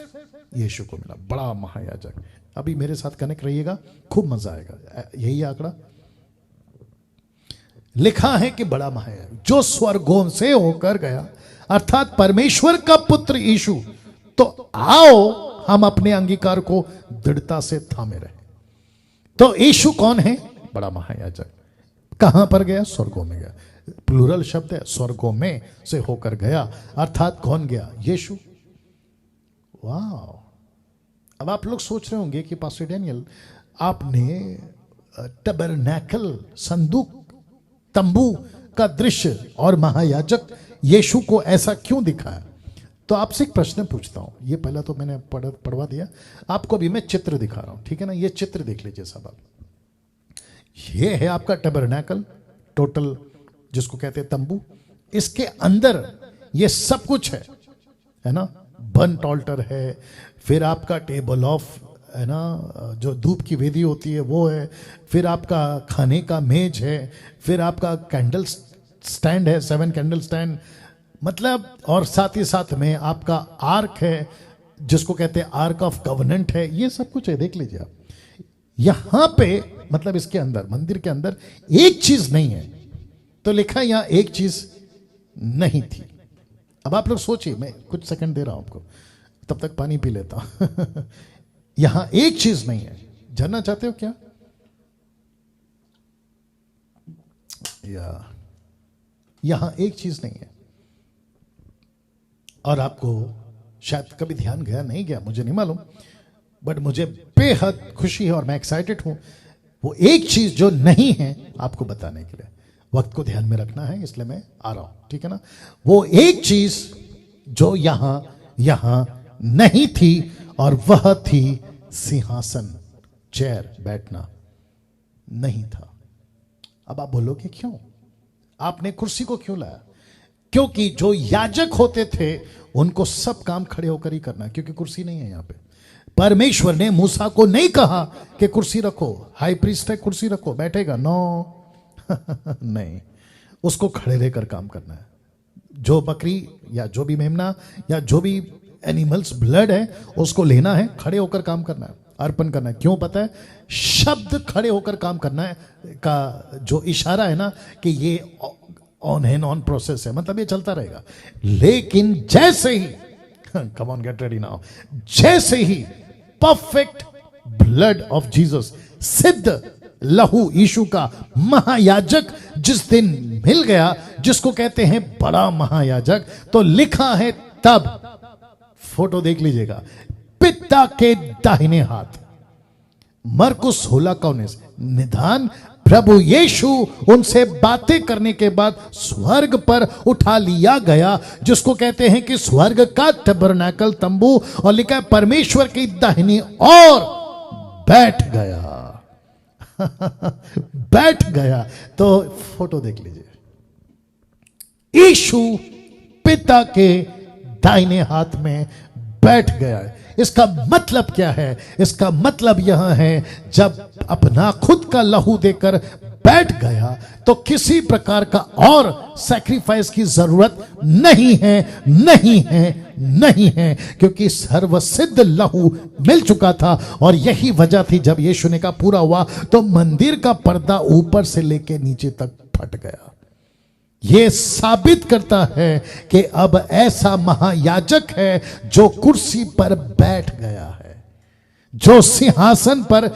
Speaker 1: यीशु को मिला, बड़ा महायाजक। अभी मेरे साथ कनेक्ट रहिएगा, खूब मजा आएगा। यही आंकड़ा लिखा है कि बड़ा महायाजक जो स्वर्गों से होकर गया, अर्थात परमेश्वर का पुत्र यीशु। तो आओ हम अपने अंगीकार को दृढ़ता से थामे रहे। तो यीशु कौन है? बड़ा महायाजक। कहां पर गया? स्वर्गों में गया। प्लूरल शब्द है, स्वर्गों में से होकर गया, अर्थात कौन गया? यीशु। वाह! अब आप लोग सोच रहे होंगे कि पास्टर डैनियल, आपने टबरनैकल, संदूक, तंबू का दृश्य और महायाजक यीशु को ऐसा क्यों दिखाया? तो आपसे एक प्रश्न पूछता हूं। ये पहला तो मैंने पढ़वा दिया, आपको भी मैं चित्र दिखा रहा हूं, ठीक है ना? ये चित्र देख लीजिए साहब आप। ये है आपका टबरनैकल, टोटल जिसको कहते हैं तंबू। इसके अंदर ये सब कुछ है ना? बर्न्ट ऑल्टर है, फिर आपका टेबल ऑफ, है ना, जो धूप की वेदी होती है वो है, फिर आपका खाने का मेज है, फिर आपका कैंडल स्टैंड है, 7 कैंडल स्टैंड, मतलब, और साथ ही साथ में आपका आर्क है जिसको कहते हैं आर्क ऑफ कवनेंट है। ये सब कुछ है, देख लीजिए आप। यहां पे मतलब इसके अंदर, मंदिर के अंदर एक चीज नहीं है, तो लिखा है यहां एक चीज नहीं थी। अब आप लोग सोचिए, मैं कुछ सेकंड दे रहा हूं आपको, तब तक पानी पी लेता हूं। यहां एक चीज नहीं है। जानना चाहते हो क्या? या यहां एक चीज नहीं है, और आपको शायद कभी ध्यान गया नहीं गया मुझे नहीं मालूम, बट मुझे बेहद खुशी है और मैं एक्साइटेड हूं। वो एक चीज जो नहीं है आपको बताने के लिए, वक्त को ध्यान में रखना है इसलिए मैं आ रहा हूं, ठीक है ना। वो एक चीज जो यहां नहीं थी और वह थी सिंहासन, चेयर, बैठना नहीं था। अब आप बोलोगे क्यों, आपने कुर्सी को क्यों लाया? क्योंकि जो याजक होते थे उनको सब काम खड़े होकर ही करना है, क्योंकि कुर्सी नहीं है यहां पे। परमेश्वर ने मूसा को नहीं कहा कि कुर्सी रखो, हाई प्रीस्ट है कुर्सी रखो, बैठेगा, नो नहीं, उसको खड़े रहकर काम करना है। जो बकरी या जो भी मेमना या जो भी एनिमल्स ब्लड है उसको लेना है, खड़े होकर काम करना है, अर्पण करना है। क्यों पता है? शब्द खड़े होकर काम करना है का जो इशारा है ना कि ये ऑन एंड ऑन प्रोसेस है, मतलब ये चलता रहेगा। लेकिन जैसे ही come on get ready now, जैसे ही परफेक्ट ब्लड ऑफ जीसस, सिद्ध लहू यीशु का महायाजक जिस दिन मिल गया, जिसको कहते हैं बड़ा महायाजक, तो लिखा है तब, फोटो देख लीजिएगा, पिता के दाहिने हाथ, मरकुस 16:19, निदान प्रभु यीशु उनसे बातें करने के बाद स्वर्ग पर उठा लिया गया, जिसको कहते हैं कि स्वर्ग का टबरनैकल, तंबू, और लिखा है परमेश्वर की दाहिनी ओर बैठ गया बैठ गया। तो फोटो देख लीजिए, यीशु पिता के दाहिने हाथ में बैठ गया है। इसका मतलब क्या है? इसका मतलब यह है, जब अपना खुद का लहू देकर बैठ गया तो किसी प्रकार का और सैक्रिफाइस की जरूरत नहीं है, नहीं है, नहीं है, क्योंकि सर्वसिद्ध लहू मिल चुका था। और यही वजह थी, जब यीशु ने कहा पूरा हुआ, तो मंदिर का पर्दा ऊपर से लेकर नीचे तक फट गया। यह साबित करता है कि अब ऐसा महायाजक है जो कुर्सी पर बैठ गया है, जो सिंहासन पर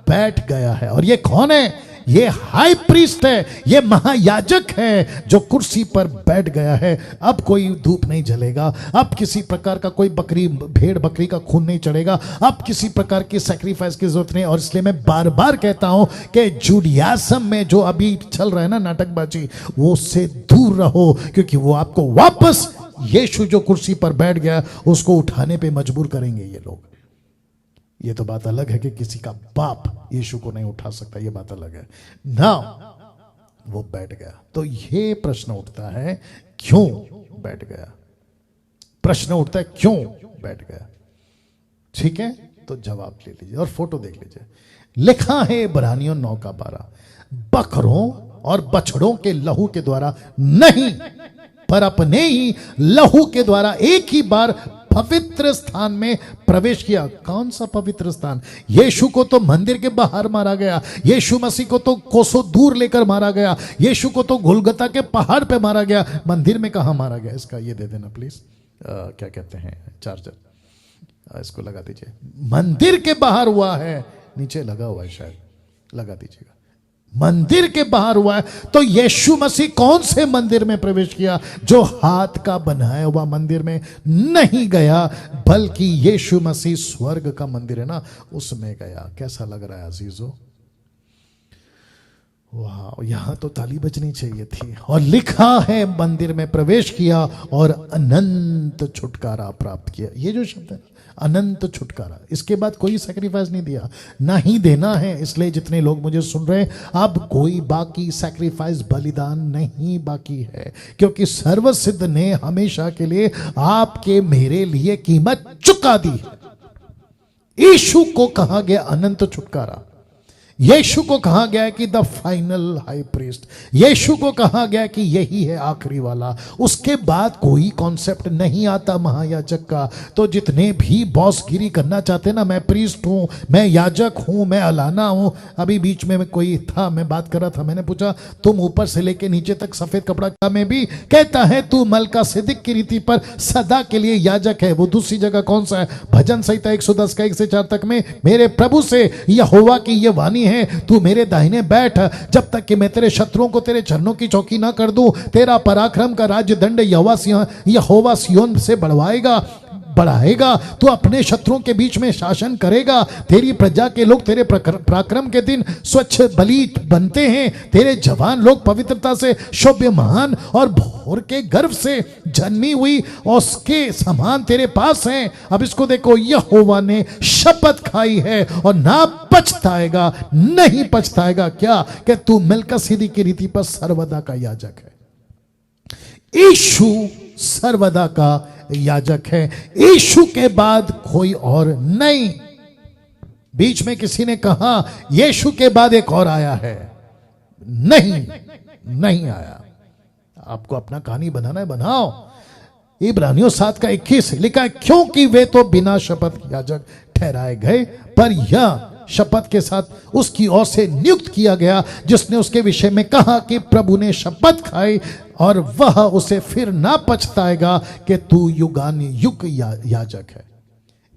Speaker 1: बैठ गया है। और ये कौन है? ये हाई प्रीस्ट है, ये महायाजक है जो कुर्सी पर बैठ गया है। अब कोई धूप नहीं जलेगा, अब किसी प्रकार का कोई बकरी, भेड़ बकरी का खून नहीं चढ़ेगा, अब किसी प्रकार की सैक्रिफाइस की जरूरत नहीं। और इसलिए मैं बार बार कहता हूं कि जुडियाज्म में जो अभी चल रहा है ना नाटकबाजी, वो उससे दूर रहो, क्योंकि वो आपको वापस यीशु जो कुर्सी पर बैठ गया उसको उठाने पे मजबूर करेंगे ये लोग। ये तो बात अलग है कि किसी का बाप यीशु को नहीं उठा सकता, ये बात अलग है ना। वो बैठ गया, तो ये प्रश्न उठता है क्यों बैठ गया? प्रश्न उठता है क्यों बैठ गया? ठीक है, तो जवाब ले लीजिए और फोटो देख लीजिए। लिखा है इब्रानियों 9:12, बकरों और बछड़ों के लहू के द्वारा नहीं, पर अपने ही लहू के द्वारा एक ही बार पवित्र स्थान में प्रवेश किया। कौन सा पवित्र स्थान? यीशु को तो मंदिर के बाहर मारा गया, यीशु मसीह को तो कोसों दूर लेकर मारा गया, यीशु को तो गोलगता के पहाड़ पे मारा गया, मंदिर में कहां मारा गया? इसका ये दे देना प्लीज, क्या कहते हैं, चार्जर, इसको लगा दीजिए। मंदिर के बाहर हुआ है, नीचे लगा हुआ है शायद, लगा दीजिएगा। मंदिर के बाहर हुआ है, तो यीशु मसीह कौन से मंदिर में प्रवेश किया? जो हाथ का बनाया हुआ मंदिर में नहीं गया, बल्कि यीशु मसीह स्वर्ग का मंदिर है ना, उसमें गया। कैसा लग रहा है अजीजों? वाह, यहां तो ताली बजनी चाहिए थी। और लिखा है मंदिर में प्रवेश किया और अनंत छुटकारा प्राप्त किया। ये जो शब्द है अनंत छुटकारा, इसके बाद कोई सैक्रिफाइस नहीं दिया, ना ही देना है। इसलिए जितने लोग मुझे सुन रहे हैं, अब कोई बाकी सैक्रिफाइस, बलिदान नहीं बाकी है, क्योंकि सर्वसिद्ध ने हमेशा के लिए आपके मेरे लिए कीमत चुका दी। यीशु को कहा गया अनंत छुटकारा, यीशु को कहा गया कि द फाइनल हाई प्रीस्ट, यीशु को कहा गया कि यही है आखिरी वाला। उसके बाद कोई कॉन्सेप्ट नहीं आता महायाजक का। तो जितने भी बॉसगिरी करना चाहते ना, मैं प्रीस्ट हूं, मैं याजक हूं, मैं अलाना हूं। अभी बीच में कोई था, मैं बात कर रहा था, मैंने पूछा तुम ऊपर से लेके नीचे तक सफेद कपड़ा में भी कहता है तू मलकासिदिक की रीति पर सदा के लिए याजक है। वो दूसरी जगह कौन सा है? भजन संहिता 110 का 1 से 4 तक में मेरे प्रभु से यहोवा की ये वाणी है, तू मेरे दाहिने बैठ जब तक कि मैं तेरे शत्रुओं को तेरे चरणों की चौकी ना कर दूं। तेरा पराक्रम का राज्य दंड यहोवा सिय्योन से बढ़ाएगा। तू अपने शत्रुओं के बीच में शासन करेगा। तेरी प्रजा के लोग तेरे पराक्रम के दिन स्वच्छ बलि बनते हैं। तेरे जवान लोग पवित्रता से शोभ्यमान और भोर के गर्भ से जन्मी हुई और उसके समान तेरे पास हैं। अब इसको देखो, यहोवा ने शपथ खाई है और ना पछताएगा, नहीं पछताएगा। क्या? कि तू मेलकिसेदेक की रीति पर सर्वदा का याजक है। यीशु सर्वदा का याजक है। यीशु के बाद कोई और नहीं। बीच में किसी ने कहा यीशु के बाद एक और आया है। नहीं आया। आपको अपना कहानी बनाना है, बनाओ। इब्रानियों 7:21 लिखा है, क्योंकि वे तो बिना शपथ याजक ठहराए गए, पर यह शपथ के साथ उसकी ओर से नियुक्त किया गया, जिसने उसके विषय में कहा कि प्रभु ने शपथ खाई और वह उसे फिर ना पछताएगा कि तू युगान युग याजक है।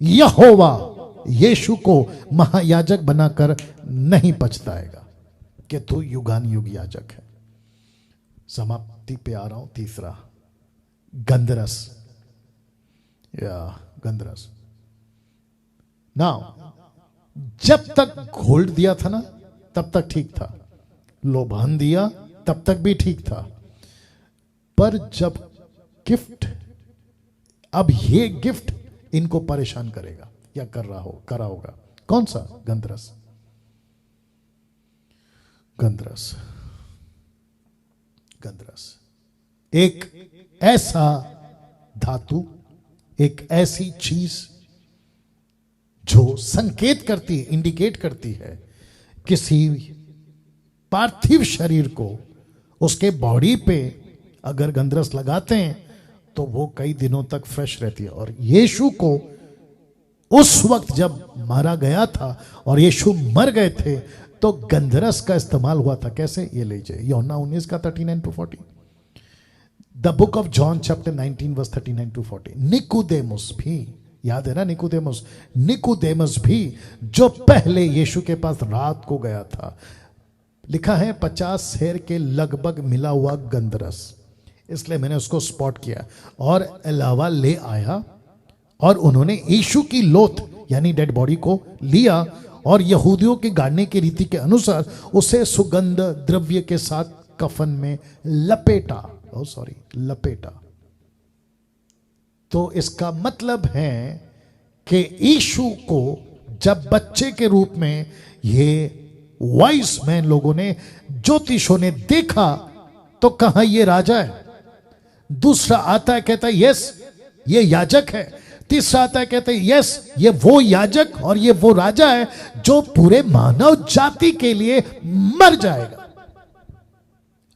Speaker 1: यहोवा यीशु को महायाजक बनाकर नहीं पछताएगा कि तू युगान युग याजक है। समाप्ति पे आ रहा हूं। तीसरा, गंधरस नाउ, जब तक गोल्ड दिया था ना तब तक ठीक था, लोबान दिया तब तक भी ठीक था, पर जब गिफ्ट, अब ये गिफ्ट इनको परेशान करेगा या करा होगा। कौन सा? गंधरस एक ऐसा धातु, एक ऐसी चीज जो संकेत करती है, इंडिकेट करती है किसी पार्थिव शरीर को, उसके बॉडी पे अगर गंधरस लगाते हैं तो वो कई दिनों तक फ्रेश रहती है। और यीशु को उस वक्त जब मारा गया था और यीशु मर गए थे तो गंधरस का इस्तेमाल हुआ था। कैसे? ये लीजिए, यूहन्ना 19:39-40, the book of John chapter 19:39-40। Nicodemus भी, याद है ना निकोदेमुस भी जो पहले यीशु के पास रात को गया था, लिखा है 50 सेर के लगभग मिला हुआ गंधरस, इसलिए मैंने उसको स्पॉट किया और अलावा ले आया और उन्होंने यीशु की लोथ यानी डेड बॉडी को लिया और यहूदियों की गाड़ने की रीति के अनुसार उसे सुगंध द्रव्य के साथ कफन में लपेटा। तो इसका मतलब है कि यीशु को जब बच्चे के रूप में ये वाइस मैन लोगों ने, ज्योतिषों ने देखा तो कहा ये राजा है। दूसरा आता है कहता है यस ये याजक है। तीसरा आता है कहते हैं यस ये वो याजक और ये वो राजा है जो पूरे मानव जाति के लिए मर जाएगा।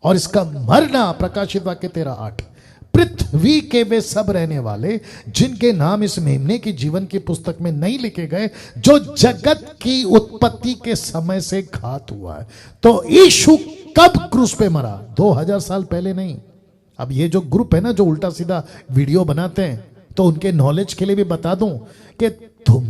Speaker 1: और इसका मरना, प्रकाशित वाक्य 13:8, पृथ्वी के वे सब रहने वाले जिनके नाम इस मेमने की जीवन की पुस्तक में नहीं लिखे गए, जो जगत की उत्पत्ति के समय से घात हुआ है। तो यीशु कब क्रूस पे मरा? 2000 साल पहले नहीं। अब ये जो ग्रुप है ना जो उल्टा सीधा वीडियो बनाते हैं, तो उनके नॉलेज के लिए भी बता दूं कि तुम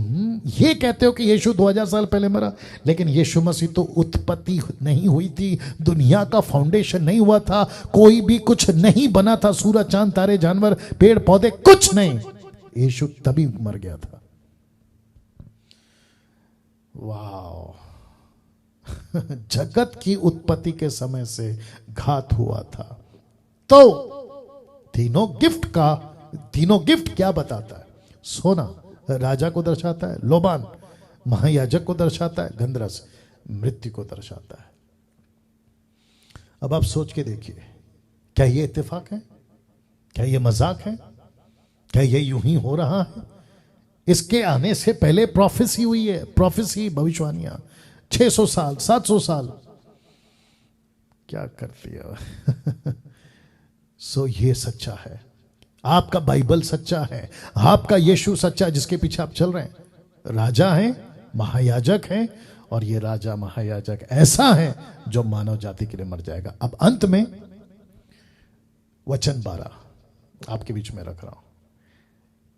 Speaker 1: ये कहते हो कि यीशु 2000 साल पहले मरा, लेकिन यीशु मसीह तो उत्पत्ति नहीं हुई थी, दुनिया का फाउंडेशन नहीं हुआ था, कोई भी कुछ नहीं बना था, सूरज चांद तारे जानवर पेड़ पौधे कुछ नहीं, यीशु तभी मर गया था। वाह जगत की उत्पत्ति के समय से घात हुआ था। तो तीनों गिफ्ट क्या बताता है? सोना राजा को दर्शाता है, लोबान महायाजक को दर्शाता है, गंधरस मृत्यु को दर्शाता है। अब आप सोच के देखिए, क्या ये इत्तेफाक है? क्या ये मजाक है? क्या ये यूं ही हो रहा है? इसके आने से पहले प्रोफेसी हुई है, प्रोफेसी भविष्यवाणियां 600 साल 700 साल क्या करती है। सो ये सच्चा है, आपका बाइबल सच्चा है, आपका यीशु सच्चा है जिसके पीछे आप चल रहे हैं। राजा है, महायाजक है, और ये राजा महायाजक ऐसा है जो मानव जाति के लिए मर जाएगा। अब अंत में वचन 12 आपके बीच में रख रहा हूं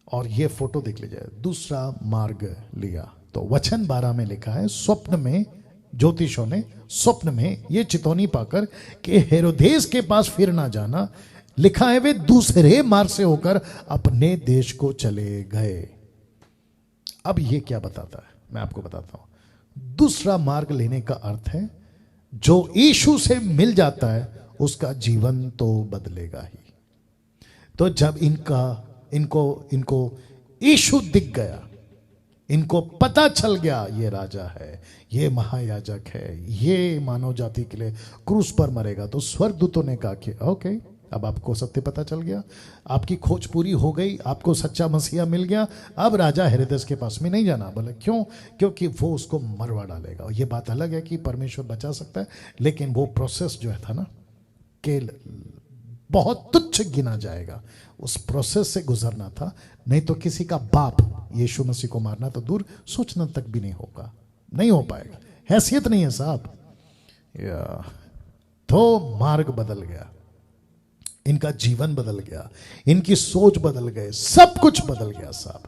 Speaker 1: और ये फोटो देख लीजिए। दूसरा मार्ग लिया तो वचन 12 में लिखा है, स्वप्न में ज्योतिषों ने स्वप्न में ये चितौनी पाकर कि हेरोदेस के पास फिर ना जाना, लिखा है वे दूसरे मार्ग से होकर अपने देश को चले गए। अब ये क्या बताता है, मैं आपको बताता हूं। दूसरा मार्ग लेने का अर्थ है जो यीशु से मिल जाता है उसका जीवन तो बदलेगा ही। तो जब इनको यीशु दिख गया, इनको पता चल गया ये राजा है, ये महायाजक है, ये मानव जाति के लिए क्रूस पर मरेगा, तो स्वर्गदूतों ने कहा कि ओके, अब आपको सत्य पता चल गया, आपकी खोज पूरी हो गई, आपको सच्चा मसीहा मिल गया, अब राजा हेरोदेस के पास में नहीं जाना। बोले क्यों? क्योंकि वो उसको मरवा डालेगा। और ये बात अलग है कि परमेश्वर बचा सकता है, लेकिन वो प्रोसेस जो है था ना कि बहुत तुच्छ गिना जाएगा, उस प्रोसेस से गुजरना था। नहीं तो किसी का बाप यीशु मसीह को मारना तो दूर, सोचना तक भी नहीं होगा, नहीं हो पाएगा, हैसियत नहीं है साहब। तो मार्ग बदल गया, इनका जीवन बदल गया, इनकी सोच बदल गए, सब कुछ बदल गया साहब।